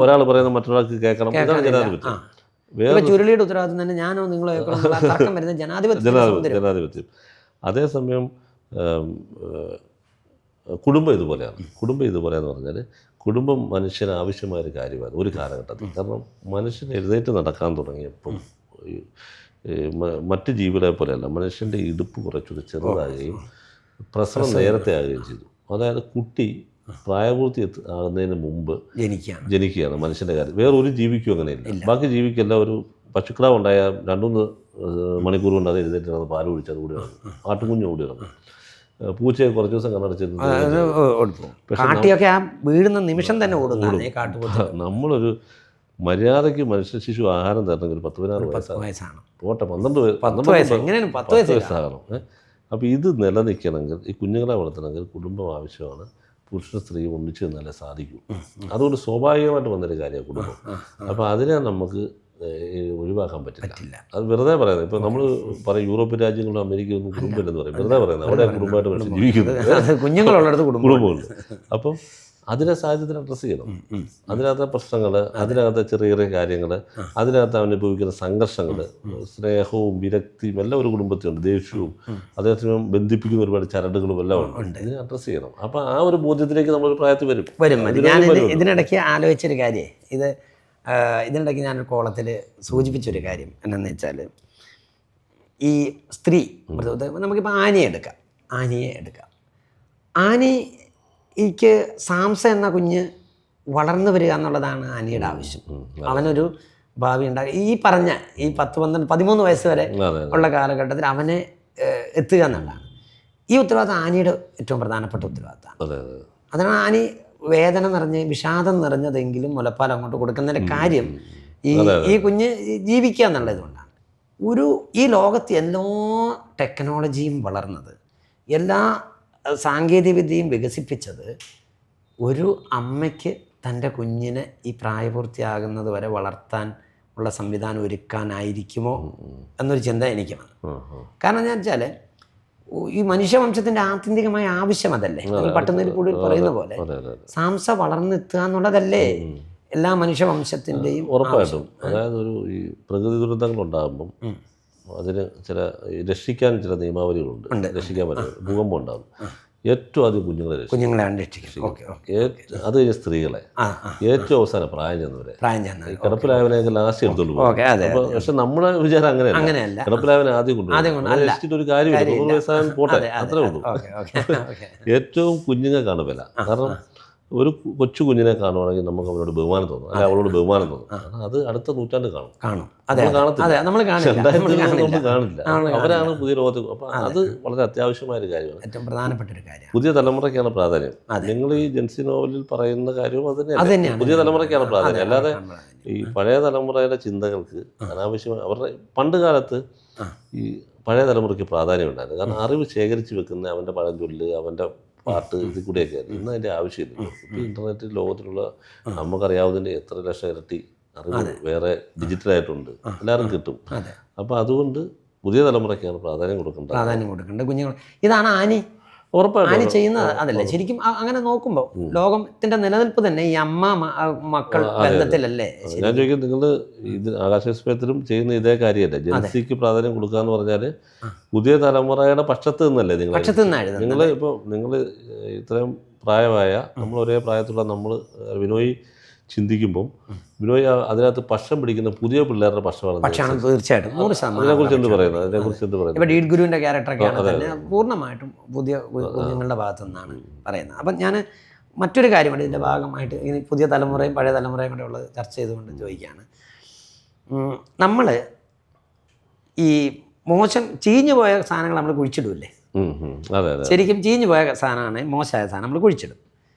ഒരാൾ പറയുന്നത് മറ്റൊരാൾക്ക് കേൾക്കണം. ഇതാണ് ജനാധിപത്യം. ചുരുളിയുടെ ഉത്തരവാദിത്വം തന്നെ ഞാനോ നിങ്ങളോ ജനാധിപത്യം. അതേസമയം കുടുംബം ഇതുപോലെയാണ്. കുടുംബം ഇതുപോലെയെന്ന് പറഞ്ഞാൽ, കുടുംബം മനുഷ്യന് ആവശ്യമായൊരു കാര്യമാണ് ഒരു കാലഘട്ടത്തിൽ. കാരണം മനുഷ്യൻ എഴുന്നേറ്റ് നടക്കാൻ തുടങ്ങിയപ്പം മറ്റ് ജീവികളെ പോലെയല്ല, മനുഷ്യൻ്റെ ഇടുപ്പ് കുറച്ചുകൂടി ചെറുതാകുകയും പ്രസവം നേരത്തെ ആകുകയും ചെയ്തു. അതായത് കുട്ടി പ്രായപൂർത്തി ആകുന്നതിന് മുമ്പ് ജനിക്കുകയാണ് മനുഷ്യൻ്റെ കാര്യം. വേറൊരു ജീവിക്കും അങ്ങനെയില്ല. ബാക്കി ജീവിക്കെല്ലാം ഒരു പശുക്രാവ് ഉണ്ടായാൽ 2-3 മണിക്കൂർ കൊണ്ട് അത് എഴുന്നേറ്റ് പാല് കുടിച്ചത് കൂടി ഇറങ്ങും, ആട്ടുകുഞ്ഞ് കൂടി ഇറങ്ങും. പൂച്ചയെ കുറച്ച് ദിവസം കണ്ണടച്ചിരുന്നു. വീഴുന്ന നിമിഷം തന്നെ നമ്മളൊരു മര്യാദയ്ക്ക് മനുഷ്യ ശിശു ആഹാരം തരണമെങ്കിൽ 10-16 വയസ്സാണ്. പോട്ടെ, 12 വയസ്സാകണം. അപ്പോൾ ഇത് നിലനിൽക്കണമെങ്കിൽ, ഈ കുഞ്ഞുങ്ങളെ വളർത്തണമെങ്കിൽ കുടുംബം ആവശ്യമാണ്. പുരുഷ സ്ത്രീ ഒന്നിച്ച് നിന്നാലേ സാധിക്കും. അതുകൊണ്ട് സ്വാഭാവികമായിട്ട് വന്നൊരു കാര്യമാണ് കുടുംബം. അപ്പോൾ അതിനെ നമുക്ക് ഒഴിവാക്കാൻ പറ്റില്ല. അത് വെറുതെ പറയുന്നത്. ഇപ്പോൾ നമ്മൾ പറയും യൂറോപ്യൻ രാജ്യങ്ങളും അമേരിക്കയൊന്നും കുടുംബമില്ലെന്ന് പറയും, വെറുതെ പറയുന്നത്. അവിടെ കുടുംബമായിട്ട് മനുഷ്യൻ ജീവിക്കുന്നത്, കുഞ്ഞുങ്ങളുള്ളിടത്ത് കുടുംബമുണ്ട്. അപ്പം അതിനെ സാഹചര്യത്തിൽ അഡ്രസ്സ് ചെയ്യണം. അതിനകത്തെ പ്രശ്നങ്ങൾ, അതിനകത്തെ ചെറിയ കാര്യങ്ങൾ, അതിനകത്ത് അനുഭവിക്കുന്ന സംഘർഷങ്ങൾ, സ്നേഹവും വിരക്തിയും എല്ലാം ഒരു കുടുംബത്തിലുണ്ട്, ദേഷ്യവും അതേസമയം ബന്ധിപ്പിക്കുന്ന ഒരുപാട് ചരടുകളും എല്ലാം ഉണ്ട്. ഇതിനെ അഡ്രസ്സ് ചെയ്യണം. അപ്പം ആ ഒരു ബോധ്യത്തിലേക്ക് നമ്മൾ പ്രായത്തിൽ വരും. ഞാൻ ഇതിനിടയ്ക്ക് ആലോചിച്ചൊരു കാര്യം, ഇതിനിടയ്ക്ക് ഞാനൊരു കോളത്തിൽ സൂചിപ്പിച്ചൊരു കാര്യം എന്നു വെച്ചാൽ, ഈ സ്ത്രീ, നമുക്കിപ്പോൾ ആനയെ എടുക്കാം. ആനയ്ക്ക് സാംസ എന്ന കുഞ്ഞ് വളർന്നു വരിക എന്നുള്ളതാണ് ആനയുടെ ആവശ്യം. അവനൊരു ഭാവി ഉണ്ടാകുക, ഈ പറഞ്ഞ ഈ 10-13 വയസ്സ് വരെ ഉള്ള കാലഘട്ടത്തിൽ അവനെ എത്തുക എന്നുള്ളതാണ്. ഈ ഉത്തരവാദിത്തം ആനയുടെ ഏറ്റവും പ്രധാനപ്പെട്ട ഉത്തരവാദിത്തമാണ്. അതിനാണ് ആനി വേദന നിറഞ്ഞ് വിഷാദം നിറഞ്ഞതെങ്കിലും മുലപ്പാൽ അങ്ങോട്ട് കൊടുക്കുന്നതിൻ്റെ കാര്യം ഈ കുഞ്ഞ് ജീവിക്കുക എന്നുള്ളതുകൊണ്ടാണ്. ഈ ലോകത്ത് എല്ലാ ടെക്നോളജിയും വളർന്നത്, എല്ലാ സാങ്കേതികവിദ്യയും വികസിപ്പിച്ചത് ഒരു അമ്മയ്ക്ക് തൻ്റെ കുഞ്ഞിനെ ഈ പ്രായപൂർത്തിയാകുന്നത് വരെ വളർത്താൻ ഉള്ള സംവിധാനം ഒരുക്കാനായിരിക്കുമോ എന്നൊരു ചിന്ത എനിക്ക് വന്നു. കാരണം എന്താ വെച്ചാൽ, ഈ മനുഷ്യവംശത്തിൻ്റെ ആത്യന്തികമായ ആവശ്യം അതല്ലേ? പട്ടുനൂൽപ്പുഴയിൽ പറയുന്ന പോലെ സാംസ വളർന്നെത്തുക എന്നുള്ളതല്ലേ എല്ലാ മനുഷ്യവംശത്തിൻ്റെയും. ഉറപ്പായിട്ടും. അതായത് ഈ പ്രകൃതി ദുരന്തങ്ങൾ ഉണ്ടാകുമ്പം അതിന് രക്ഷിക്കാൻ ചില നിയമാവലികളുണ്ട്. രക്ഷിക്കാൻ പറ്റും. ഭൂകമ്പം ഉണ്ടാകും, ഏറ്റവും ആദ്യം കുഞ്ഞുങ്ങളെ രക്ഷിക്കും. അത് കഴിഞ്ഞ സ്ത്രീകളെ, ഏറ്റവും അവസാനം പ്രായം ചെന്നവരെ. കിടപ്പിലായവനെയൊക്കെ ലാസ്റ്റ് എടുത്തോളൂ. പക്ഷെ നമ്മുടെ വിചാരം അങ്ങനെയല്ല. കിടപ്പിലായവനെ ആദ്യം കൊണ്ടുപോകും. രക്ഷിച്ചിട്ട് ഒരു കാര്യമില്ല, 100 വയസ്സായാലും പോട്ടെ, അത്രേ ഉള്ളൂ. ഏറ്റവും കുഞ്ഞുങ്ങൾക്കാണ് വില. കാരണം ഒരു കൊച്ചു കുഞ്ഞിനെ കാണുവാണെങ്കിൽ നമുക്ക് അവനോട് ബഹുമാനം തോന്നും, അല്ലെ അവളോട് ബഹുമാനം തോന്നും. കാരണം അത് അടുത്ത നൂറ്റാണ്ട് കാണും. അതെ, അതെ, നമ്മൾ കാണില്ല. അവരാണ് പുതിയ ലോകത്ത്. അപ്പൊ അത് വളരെ അത്യാവശ്യമായ ഒരു കാര്യമാണ്, ഏറ്റവും പ്രധാനപ്പെട്ട ഒരു കാര്യം. പുതിയ തലമുറയ്ക്കാണ് പ്രാധാന്യം. നിങ്ങൾ ഈ ജെൻസി നോവലിൽ പറയുന്ന കാര്യവും അത് തന്നെയാണ്, പുതിയ തലമുറയ്ക്കാണ് പ്രാധാന്യം. അല്ലാതെ ഈ പഴയ തലമുറയുടെ ചിന്തകൾക്ക് അനാവശ്യമായി അവരുടെ പണ്ട് കാലത്ത് ഈ പഴയ തലമുറയ്ക്ക് പ്രാധാന്യം ഉണ്ടായിരുന്നു. കാരണം അറിവ് ശേഖരിച്ച് വെക്കുന്ന അവൻ്റെ പഴഞ്ചൊല്ല്, അവൻ്റെ പാട്ട്, ഇതിൽ കൂടെയൊക്കെ ആയിരുന്നു. ഇന്ന് അതിൻ്റെ ആവശ്യമില്ല. ഇപ്പോൾ ഇൻ്റർനെറ്റ് ലോകത്തിലുള്ള നമുക്കറിയാവുന്നതിൻ്റെ എത്ര ലക്ഷം ഇരട്ടി അറിവ് വേറെ ഡിജിറ്റലായിട്ടുണ്ട്, എല്ലാവരും കിട്ടും. അപ്പോൾ അതുകൊണ്ട് പുതിയ തലമുറയ്ക്കാണ് പ്രാധാന്യം കൊടുക്കേണ്ടത്. കുഞ്ഞുങ്ങൾ ഇതാണ് ആനി ആനി ചെയ്യുന്നത്. അതല്ലേ ശരിക്കും അങ്ങനെ നോക്കുമ്പോൾ ലോകത്തിന്റെ നിലനിൽപ്പ് തന്നെ ഈ അമ്മ മക്കൾ ബന്ധത്തിലല്ലേ? ഞാൻ ചോദിക്കുന്നത്, നിങ്ങൾ ഇത് ആകാശവിസ്മയത്തിലും ചെയ്യുന്ന ഇതേ കാര്യമല്ലേ? ജൻസിക്ക് പ്രാധാന്യം കൊടുക്കുക എന്ന് പറഞ്ഞാൽ പുതിയ തലമുറയുടെ പക്ഷത്ത് നിന്നല്ലേ? നിങ്ങൾ ഇപ്പോൾ നിങ്ങൾ ഇത്രയും പ്രായമായ, നമ്മൾ ഒരേ പ്രായത്തിലുള്ള നമ്മൾ വിനോയ് ചിന്തിക്കുമ്പം വിനോയ് അതിനകത്ത് പക്ഷം പിടിക്കുന്ന പുതിയ പിള്ളേരുടെ പക്ഷമാണ് തീർച്ചയായിട്ടും. അതിനെക്കുറിച്ച് എന്ത് പറയുന്നത്? അതിനെക്കുറിച്ച് എന്ത് പറയുന്നത്? ഇപ്പോൾ ഡീഡ് ഗുരുവിൻ്റെ ക്യാരക്ടറൊക്കെയാണ് തന്നെ പൂർണ്ണമായിട്ടും പുതിയ കുഞ്ഞുങ്ങളുടെ ഭാഗത്തു നിന്നാണ് പറയുന്നത്. അപ്പം ഞാൻ മറ്റൊരു കാര്യമുണ്ട് ഇതിൻ്റെ ഭാഗമായിട്ട്, ഇനി പുതിയ തലമുറയും പഴയ തലമുറയും കൂടെ ഉള്ളത് ചർച്ച ചെയ്തുകൊണ്ട് ചോദിക്കുകയാണ്. നമ്മൾ ഈ മോശം ചീഞ്ഞു പോയ സാധനങ്ങൾ നമ്മൾ കുഴിച്ചിടില്ലേ? ശരിക്കും ചീഞ്ഞു പോയ സാധനമാണ്, മോശമായ സാധനം നമ്മൾ കുഴിച്ചിടും.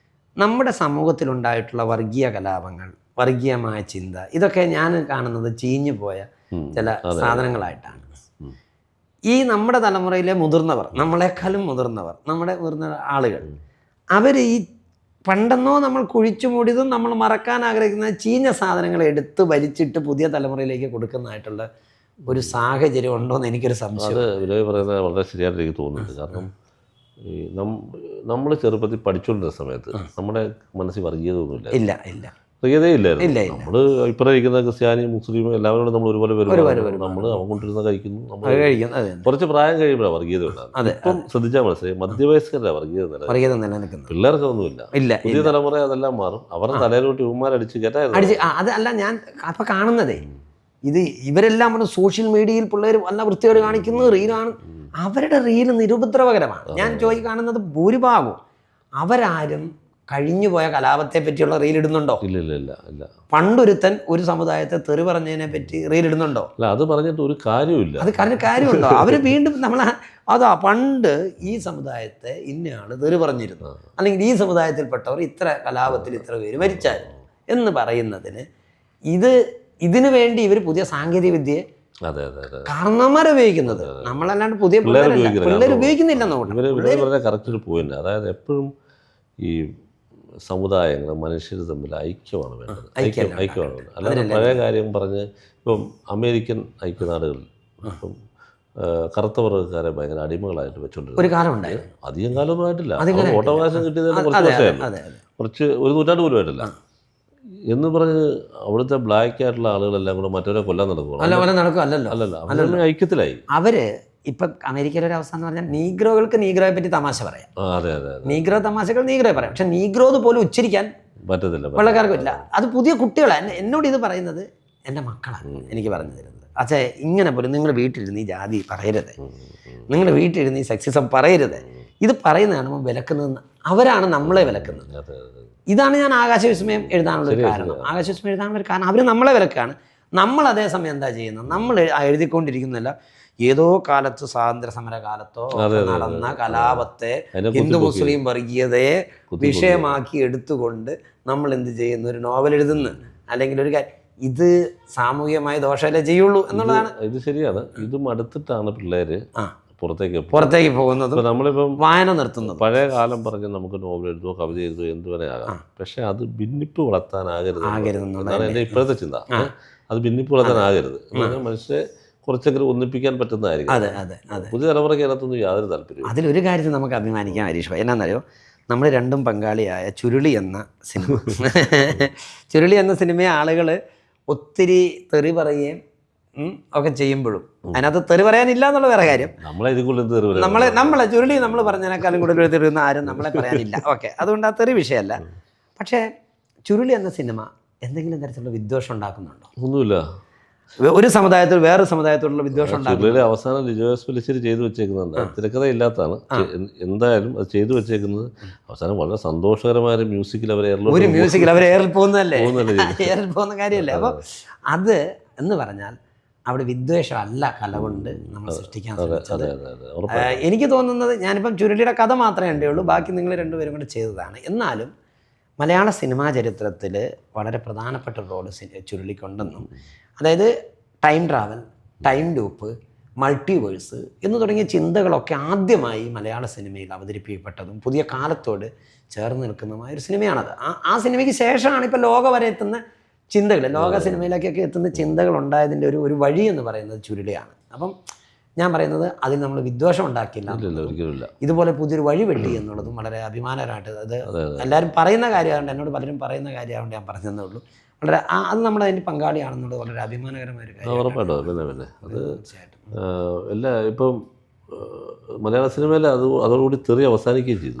നമ്മുടെ സമൂഹത്തിലുണ്ടായിട്ടുള്ള വർഗീയ കലാപങ്ങൾ, വർഗീയമായ ചിന്ത, ഇതൊക്കെ ഞാൻ കാണുന്നത് ചീഞ്ഞു പോയ ചില സാധനങ്ങളായിട്ടാണ്. ഈ നമ്മുടെ തലമുറയിലെ മുതിർന്നവർ, നമ്മളെക്കാളും മുതിർന്നവർ, നമ്മുടെ മുതിർന്ന ആളുകൾ, അവർ ഈ പണ്ടെന്നോ നമ്മൾ കുഴിച്ചു മൂടിയതും നമ്മൾ മറക്കാൻ ആഗ്രഹിക്കുന്ന ചീഞ്ഞ സാധനങ്ങൾ എടുത്ത് വലിച്ചിട്ട് പുതിയ തലമുറയിലേക്ക് കൊടുക്കുന്നതായിട്ടുള്ള ഒരു സാഹചര്യം ഉണ്ടോ എന്ന് എനിക്കൊരു സംശയം. അത് വിനോയ് പറയുന്നത് വളരെ ശരിയായിട്ട് എനിക്ക് തോന്നുന്നുണ്ട്. കാരണം ഈ നമ്മൾ ചെറുപ്പത്തിൽ പഠിച്ചുകൊണ്ടിരുന്ന സമയത്ത് നമ്മുടെ മനസ്സിൽ വർഗീയതൊന്നുമില്ല. വർഗീയതയില്ലായിരുന്നു. നമ്മൾ ഇപ്പം ഇരിക്കുന്ന ക്രിസ്ത്യാനി, മുസ്ലിം എല്ലാവരോടും നമ്മൾ ഒരുപോലെ വരും. നമ്മൾ അവൻ കൊണ്ടിരുന്ന കഴിക്കുന്നു. നമ്മൾ കുറച്ച് പ്രായം കഴിയുമ്പോഴാണ് വർഗീയത ഉണ്ടാകുന്നത്. ഇപ്പം ശ്രദ്ധിച്ചാൽ മനസ്സിലായി, മധ്യവയസ്കരുടെ വർഗീയത നിലനിൽക്കുന്നത്. പിള്ളേർക്കൊന്നുമില്ല. പുതിയ തലമുറ അതെല്ലാം മാറും. അവരുടെ തലയിലോട്ട് ഇവന്മാരടിച്ച് കയറ്റായിരുന്നു. അതല്ല ഞാൻ അപ്പം കാണുന്നതേ, ഇത് ഇവരെല്ലാം നമ്മുടെ സോഷ്യൽ മീഡിയയിൽ പിള്ളേർ വല്ല വൃത്തിയോട് കാണിക്കുന്നത് റീലാണ്. അവരുടെ റീല് നിരുപദ്രവകരമാണ്. ഞാൻ കാണുന്നത് ഭൂരിഭാഗവും അവരാരും കഴിഞ്ഞുപോയ കലാപത്തെ പറ്റിയുള്ള റീലിടുന്നുണ്ടോ? ഇല്ല. പണ്ടൊരുത്തൻ ഒരു സമുദായത്തെ തെറി പറഞ്ഞതിനെ പറ്റി റീലിടുന്നുണ്ടോ? അത് പറഞ്ഞിട്ട് ഒരു കാര്യമില്ല. അത് കാര്യമുണ്ടോ? അവർ വീണ്ടും അതാ പണ്ട് ഈ സമുദായത്തെ ഇന്നയാൾ തെറി പറഞ്ഞിരുന്നു, അല്ലെങ്കിൽ ഈ സമുദായത്തിൽപ്പെട്ടവർ ഇത്ര കലാപത്തിൽ ഇത്ര പേര് മരിച്ചായിരുന്നു എന്ന് പറയുന്നതിന് ഇതിനു വേണ്ടി ഇവർ പുതിയ സാങ്കേതിക വിദ്യയെ കാരണന്മാരെ ഉപയോഗിക്കുന്നത്, നമ്മളല്ലാണ്ട് പുതിയ പിള്ളേർ ഉപയോഗിക്കുന്നില്ലെന്ന്. കറക്റ്റ് ഒരു പോയിന്റ്. അതായത് എപ്പോഴും ഈ സമുദായങ്ങൾ, മനുഷ്യർ തമ്മിൽ ഐക്യമാണ് വേണ്ടത്. ഐക്യമാണ് വേണ്ടത്. അല്ലാതെ പഴയ കാര്യം പറഞ്ഞ് ഇപ്പം അമേരിക്കൻ ഐക്യനാടുകളിൽ ഇപ്പം കറുത്ത വർഗ്ഗക്കാരെ ഭയങ്കര അടിമകളായിട്ട് വെച്ചോണ്ടിരുന്നു ഒരു കാലം ഉണ്ടായിരുന്നു. അധികം കാലമൊന്നും ആയിട്ടില്ല. വോട്ടവകാശം കിട്ടിയതിന് കുറച്ച് വർഷമായിരുന്നു, ഒരു നൂറ്റാണ്ട് പോലും ആയിട്ടില്ല എന്ന് പറഞ്ഞ് അവിടുത്തെ ബ്ലാക്ക് ആയിട്ടുള്ള ആളുകളെല്ലാം കൂടെ മറ്റവരെ കൊല്ലാൻ നടക്കും. ഐക്യത്തിലായി അവര്. ഇപ്പം അമേരിക്കയിലെ ഒരു അവസ്ഥ എന്ന് പറഞ്ഞാൽ നീഗ്രോകൾക്ക് നീഗ്രോയെ പറ്റി തമാശ പറയാം. നീഗ്രോ തമാശകൾ നീഗ്രോ പറയാം. പക്ഷെ നീഗ്രോ പോലും ഉച്ചരിക്കാൻ പറ്റത്തില്ല, വെള്ളക്കാർക്ക് പറ്റില്ല. അത് പുതിയ കുട്ടികളാണ് എന്നോട് ഇത് പറയുന്നത്. എൻ്റെ മക്കളാണ് എനിക്ക് പറഞ്ഞു തരുന്നത്. അച്ഛാ ഇങ്ങനെ പോലും നിങ്ങൾ വീട്ടിലിരുന്ന് ഈ ജാതി പറയരുത്, നിങ്ങൾ വീട്ടിലിരുന്ന് ഈ സെക്സിസം പറയരുത്, ഇത് പറയുന്ന കാണുമ്പോൾ വിലക്കുന്നത് അവരാണ് നമ്മളെ വിലക്കുന്നത്. ഇതാണ് ഞാൻ ആകാശവിസ്മയം എഴുതാനുള്ളൊരു കാരണം. ആകാശവിസ്മയം എഴുതാനുള്ളൊരു കാരണം അവർ നമ്മളെ വിലക്കാണ്. നമ്മൾ അതേസമയം എന്താ ചെയ്യുന്നത്? നമ്മൾ എഴുതിക്കൊണ്ടിരിക്കുന്നില്ല ഏതോ കാലത്ത്, സ്വാതന്ത്ര്യ സമര കാലത്തോ നടന്ന കലാപത്തെ ഹിന്ദു മുസ്ലിം വർഗീയതയെ വിഷയമാക്കി എടുത്തുകൊണ്ട് നമ്മൾ എന്ത് ചെയ്യുന്നു? ഒരു നോവൽ എഴുതുന്നു, അല്ലെങ്കിൽ ഒരു കാര്യം. ഇത് സാമൂഹികമായ ദോഷമല്ലേ ചെയ്യുള്ളൂ എന്നുള്ളതാണ്. ഇത് ശരിയാണ്. ഇത് മടുത്തിട്ടാണ് പിള്ളേര് പുറത്തേക്ക് പോകുന്നത്. നമ്മളിപ്പം വായന നിർത്തുന്നത്. പഴയ കാലം പറഞ്ഞ് നമുക്ക് നോവൽ എഴുതുമോ കവിത എഴുതുമോ എന്തുവരെ ആകാം, പക്ഷെ അത് ഭിന്നിപ്പ് വളർത്താനാകരുത് എന്നാണ് എൻ്റെ ഇപ്പോഴത്തെ ചിന്ത. അത് ഭിന്നിപ്പ് വളർത്താനാകരുത്. മനുഷ്യരെ കുറച്ചെങ്കിലും ഒന്നിപ്പിക്കാൻ പറ്റുന്നതായിരിക്കും. പുതിയ തലമുറയ്ക്ക് അതിനകത്തൊന്നും യാതൊരു താല്പര്യം. അതിലൊരു കാര്യത്തിൽ നമുക്ക് അഭിമാനിക്കാം ഹരീഷ് ഭായി. എന്നാന്നറിയോ, നമ്മൾ രണ്ടും പങ്കാളിയായ ചുരുളി എന്ന സിനിമ ചുരുളി എന്ന സിനിമയെ ആളുകൾ ഒത്തിരി തെറി പറയുകയും ഒക്കെ ചെയ്യുമ്പോഴും അതിനകത്ത് തെറി പറയാനില്ല എന്നുള്ള വേറെ കാര്യം. നമ്മളെ ചുരുളി നമ്മൾ പറഞ്ഞതിനേക്കാളും കൂടുതൽ തെറിയുന്ന ആരും നമ്മളെ പറയാനില്ല. ഓക്കെ, അതുകൊണ്ട് ആ തെറി വിഷയമല്ല. പക്ഷേ ചുരുളി എന്ന സിനിമ എന്തെങ്കിലും തരത്തിലുള്ള വിദ്വേഷം ഉണ്ടാക്കുന്നുണ്ടോ? ഒന്നുമില്ല. ഒരു സമുദായത്തിൽ വേറൊരു സമുദായത്തോടുള്ള വിദ്വേഷം ഉണ്ടാക്കും. ചുരുളിലെ അവസാനം ലിജോ എസ് പെല്ലിശ്ശേരി ചെയ്തു വെച്ചേക്കുന്നുണ്ട്, തിരക്കഥയില്ലാത്തതാണ്. എന്തായാലും അത് ചെയ്തു വെച്ചേക്കുന്നത് അവസാനം വളരെ സന്തോഷകരമായ ഒരു മ്യൂസിക്കിൽ അവരെ ഒരു മ്യൂസിക്കിൽ അവർ എയറിൽ പോകുന്നതല്ലേ, എയറിൽ പോകുന്ന കാര്യമല്ലേ. അപ്പോൾ അത് എന്ന് പറഞ്ഞാൽ അവിടെ വിദ്വേഷം അല്ല കല കൊണ്ട് നമ്മൾ സൃഷ്ടിക്കാൻ ശ്രമിച്ചത്. എനിക്ക് തോന്നുന്നത്, ഞാനിപ്പം ചുരുളിയുടെ കഥ മാത്രമേ ഉള്ളൂ, ബാക്കി നിങ്ങൾ രണ്ടുപേരും കൂടെ ചെയ്തതാണ്. എന്നാലും മലയാള സിനിമാ ചരിത്രത്തിൽ വളരെ പ്രധാനപ്പെട്ട റോള് ചുരുളിക്കുണ്ടെന്നും, അതായത് time travel, time loop, multiverse എന്ന് തുടങ്ങിയ ചിന്തകളൊക്കെ ആദ്യമായി മലയാള സിനിമയിൽ അവതരിപ്പിക്കപ്പെട്ടതും പുതിയ കാലത്തോട് ചേർന്ന് നിൽക്കുന്നതുമായ ഒരു സിനിമയാണത്. ആ സിനിമയ്ക്ക് ശേഷമാണ് ഇപ്പോൾ ലോകം വരെ എത്തുന്ന ചിന്തകൾ, ലോക സിനിമയിലേക്കൊക്കെ എത്തുന്ന ചിന്തകൾ ഉണ്ടായതിൻ്റെ ഒരു വഴി എന്ന് പറയുന്നത് ചുരുളിയാണ്. അപ്പം ഞാൻ പറയുന്നത് അതിൽ നമ്മൾ വിദ്വേഷം ഉണ്ടാക്കിയില്ല, ഇതുപോലെ പുതിയൊരു വഴി വെട്ടി എന്നുള്ളതും വളരെ അഭിമാനകരമായിട്ട്, അത് എല്ലാവരും പറയുന്ന കാര്യമായതുകൊണ്ട്, എന്നോട് പലരും പറയുന്ന കാര്യമായതുകൊണ്ട് ഞാൻ പറഞ്ഞതേ ഉള്ളൂ. വളരെ അത് നമ്മൾ അതിൻ്റെ പങ്കാളിയാണെന്നുള്ളത് വളരെ അഭിമാനകരമായ ഒരു കാര്യം. ഉറപ്പായിട്ടും. പിന്നെ അത് എല്ലാ ഇപ്പം മലയാള സിനിമയിൽ അതോടുകൂടി തെറി അവസാനിക്കുകയും ചെയ്തു.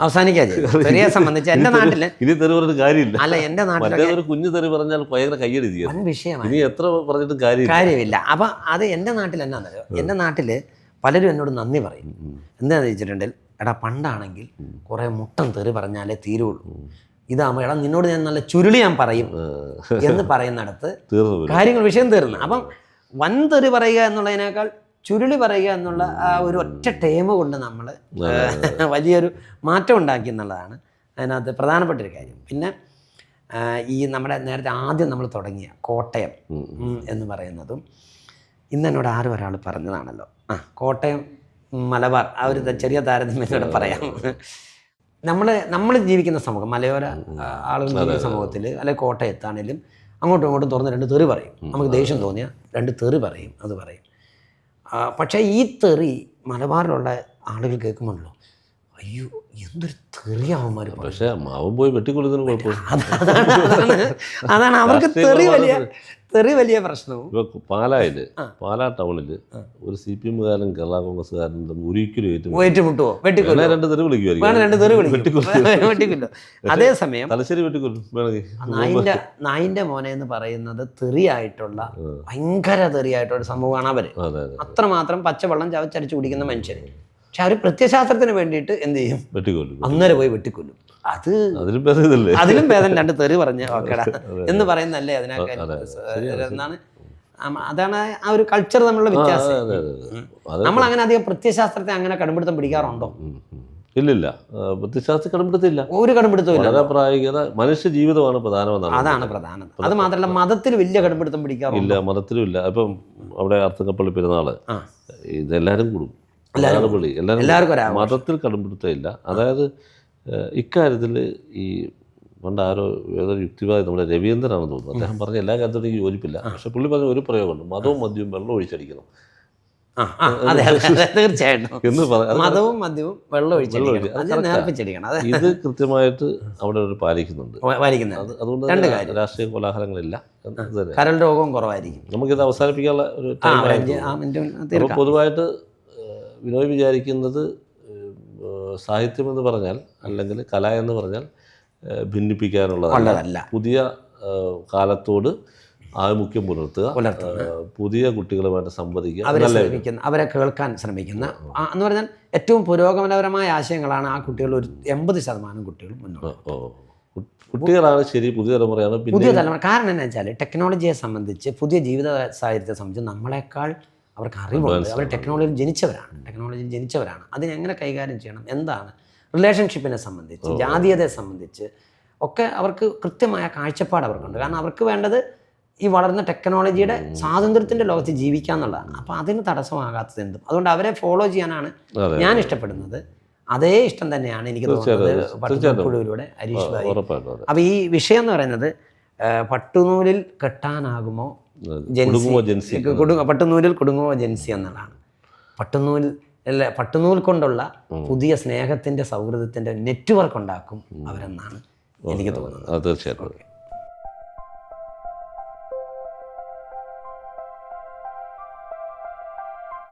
തെറിയെ സംബന്ധിച്ച് എൻ്റെ നാട്ടിൽ ഇനി തെറി പറഞ്ഞിട്ട് കാര്യമില്ല. അല്ല, എൻ്റെ നാട്ടിൽ ഒരു കുഞ്ഞു തെറി പറഞ്ഞാൽ ഭയങ്കര കയ്യടി വിഷയമാണ്, ഇനി എത്ര പറഞ്ഞിട്ടും കാര്യമില്ല. അപ്പം അത് എൻ്റെ നാട്ടിൽ എന്നാന്നറിയോ, എൻ്റെ നാട്ടിൽ പലരും എന്നോട് നന്ദി പറയും. എന്താണെന്ന് ചോദിച്ചിട്ടുണ്ടെങ്കിൽ, എടാ പണ്ടാണെങ്കിൽ കുറേ മുട്ടൻ തെറി പറഞ്ഞാലേ തീരുള്ളൂ, ഇതാകുമ്പോൾ എടാ നിന്നോട് ഞാൻ നല്ല ചുരുളി ഞാൻ പറയും എന്ന് പറയുന്നിടത്ത് വിഷയം തീർന്നു. അപ്പം വൻ തെറി പറയുക എന്നുള്ളതിനേക്കാൾ ചുരുളി പറയുക എന്നുള്ള ആ ഒരു ഒറ്റ ടേമ് കൊണ്ട് നമ്മൾ വലിയൊരു മാറ്റം ഉണ്ടാക്കി എന്നുള്ളതാണ് അതിനകത്ത് പ്രധാനപ്പെട്ടൊരു കാര്യം. പിന്നെ ഈ നമ്മുടെ നേരത്തെ ആദ്യം നമ്മൾ തുടങ്ങിയ കോട്ടയം എന്ന് പറയുന്നതും ഇന്ന് എന്നോട് ഒരാൾ പറഞ്ഞതാണല്ലോ, കോട്ടയം മലബാർ, ആ ഒരു ചെറിയ താരതമ്യത്തോടെ പറയാം. നമ്മൾ ജീവിക്കുന്ന സമൂഹം, മലയോര ആളുകൾ ജീവിക്കുന്ന സമൂഹത്തിൽ, അല്ലെങ്കിൽ കോട്ടയത്താണേലും അങ്ങോട്ടും ഇങ്ങോട്ടും തുറന്ന് രണ്ട് തെറി പറയും. നമുക്ക് ദേഷ്യം തോന്നിയാൽ രണ്ട് തെറി പറയും, അത് പറയും. പക്ഷേ ഈ തെറി മലബാറിലുള്ള ആളുകൾ കേൾക്കുമ്പോഴല്ലോ, അയ്യോ എന്തൊരു തെറിയാവന്മാർ. പക്ഷേ മാവും പോയി വെട്ടിക്കൊള്ളുന്നതിന് കുഴപ്പമില്ല. അതാണ് അവർക്ക് തെറി വലിയ പ്രശ്നവും. ഇപ്പോൾ പാലാ ടൗണിൽ ഒരു CPM-കാരനും കേരള കോൺഗ്രസ്സുകാരനും ഒരിക്കലും ഏറ്റുമുട്ടുമോ? രണ്ട് തെറി വിളിക്കുമോ? അതേസമയം തലശ്ശേരി വെട്ടിക്കൊല്ലും വേണമെങ്കിൽ. നായിന്റെ മോനെ എന്ന് പറയുന്നത് തെറിയായിട്ടുള്ള ഭയങ്കര തെറിയായിട്ടുള്ള സംഭവമാണ് അവര്. അത്രമാത്രം പച്ചവെള്ളം ചവച്ചരച്ച് കുടിക്കുന്ന മനുഷ്യർ. പക്ഷെ അവർ പ്രത്യശാസ്ത്രത്തിന് വേണ്ടിയിട്ട് എന്ത് ചെയ്യും? അന്നേരം പോയി വെട്ടിക്കൊല്ലും. അതിലും ഭേദം രണ്ട് തെറി പറഞ്ഞ ഓക്കേടാ എന്ന് പറയുന്നല്ലേ അതിനാണ്. അതാണ് ആ ഒരു കൾച്ചർ തമ്മിലുള്ള വ്യത്യാസം. നമ്മൾ അങ്ങനെ അധികം പ്രത്യശാസ്ത്രത്തെ അങ്ങനെ കടുംപിടുത്തം പിടിക്കാറുണ്ടോ? ഇല്ലില്ല, പ്രത്യശാസ്ത്രം കടുംപിടുത്തില്ല, ഒരു കടുംപിടുത്തവും ഇല്ല. പ്രായോഗികത, മനുഷ്യ ജീവിതമാണ് പ്രധാനമെന്നാണ്. അതാണ് പ്രധാനം. അത് മാത്രമല്ല മതത്തിൽ വലിയ കടുംപിടുത്തം പിടിക്കാറില്ല. മതത്തിലും ഇല്ല. ഇപ്പം അവിടെ അർത്തുങ്കപ്പള്ളി പെരുന്നാള് ഇതെല്ലാവരും കൂടും, എല്ലാവർക്കും മതത്തിൽ കടുംപിടുത്തമില്ല. അതായത് ഇക്കാര്യത്തിൽ ഈ പണ്ട് ഏതൊരു യുക്തിവാദി, നമ്മുടെ രവീന്ദ്രനാണെന്ന് തോന്നുന്നു, അദ്ദേഹം പറഞ്ഞ എല്ലാ കാര്യത്തോടും എനിക്ക് യോജിപ്പില്ല. പക്ഷെ പുള്ളി പറഞ്ഞ ഒരു പ്രയോഗമുണ്ട്, മതവും മദ്യവും വെള്ളം ഒഴിച്ചടിക്കണം. തീർച്ചയായിട്ടും മതവും മദ്യവും വെള്ളം ഒഴിച്ചടിക്കണം. ഇത് കൃത്യമായിട്ട് അവിടെ പാലിക്കുന്നുണ്ട്. അതുകൊണ്ട് രാഷ്ട്രീയ കോലാഹലങ്ങളില്ല, കരൾ രോഗവും കുറവായിരിക്കും. നമുക്കിത് അവസാനിപ്പിക്കാനുള്ള ഒരു ടൈം. പൊതുവായിട്ട് വിനോയ് വിചാരിക്കുന്നത് സാഹിത്യം എന്ന് പറഞ്ഞാൽ, അല്ലെങ്കിൽ കല എന്ന് പറഞ്ഞാൽ ഭിന്നിപ്പിക്കാനുള്ളതല്ല. പുതിയ കാലത്തോട് ആഭിമുഖ്യം പുലർത്തുക, പുതിയ കുട്ടികളുമായിട്ട് സംവദിക്കുക, അവരെ കേൾക്കാൻ ശ്രമിക്കുന്ന എന്ന് പറഞ്ഞാൽ ഏറ്റവും പുരോഗമനപരമായ ആശയങ്ങളാണ് ആ കുട്ടികൾ. ഒരു 80% കുട്ടികളും കുട്ടികളാണ് ശരി, പുതിയ തലമുറയാണ്. പുതിയ തലമുറ. കാരണം എന്താ വെച്ചാൽ ടെക്നോളജിയെ സംബന്ധിച്ച്, പുതിയ ജീവിത സാഹചര്യത്തെ സംബന്ധിച്ച് നമ്മളെക്കാൾ അവർക്ക് അറിവുണ്ട്. അവർ ടെക്നോളജിയിൽ ജനിച്ചവരാണ്. അതിനെങ്ങനെ കൈകാര്യം ചെയ്യണം, എന്താണ് റിലേഷൻഷിപ്പിനെ സംബന്ധിച്ച്, ജാതീയതയെ സംബന്ധിച്ച് ഒക്കെ അവർക്ക് കൃത്യമായ കാഴ്ചപ്പാട് അവർക്കുണ്ട്. കാരണം അവർക്ക് വേണ്ടത് ഈ വളർന്ന ടെക്നോളജിയുടെ സ്വാതന്ത്ര്യത്തിൻ്റെ ലോകത്ത് ജീവിക്കുക എന്നുള്ളതാണ്. അപ്പോൾ അതിന് തടസ്സമാകാത്തത് എന്തും. അതുകൊണ്ട് അവരെ ഫോളോ ചെയ്യാനാണ് ഞാൻ ഇഷ്ടപ്പെടുന്നത്. അതേ ഇഷ്ടം തന്നെയാണ് എനിക്ക് തോന്നുന്നത് പട്ടുനൂലിലൂടെ ഹരീഷ് ഭായി. അപ്പോൾ ഈ വിഷയം എന്ന് പറയുന്നത് പട്ടുനൂലിൽ കെട്ടാനാകുമോ പട്ടുനൂലിൽ കുടുങ്ങുമോ ജൻസി എന്നുള്ളതാണ്. പട്ടുനൂൽ കൊണ്ടുള്ള പുതിയ സ്നേഹത്തിൻ്റെ, സൗഹൃദത്തിൻ്റെ നെറ്റ്വർക്ക് ഉണ്ടാക്കും അവരെന്നാണ് എനിക്ക് തോന്നുന്നത്. തീർച്ചയായിട്ടും.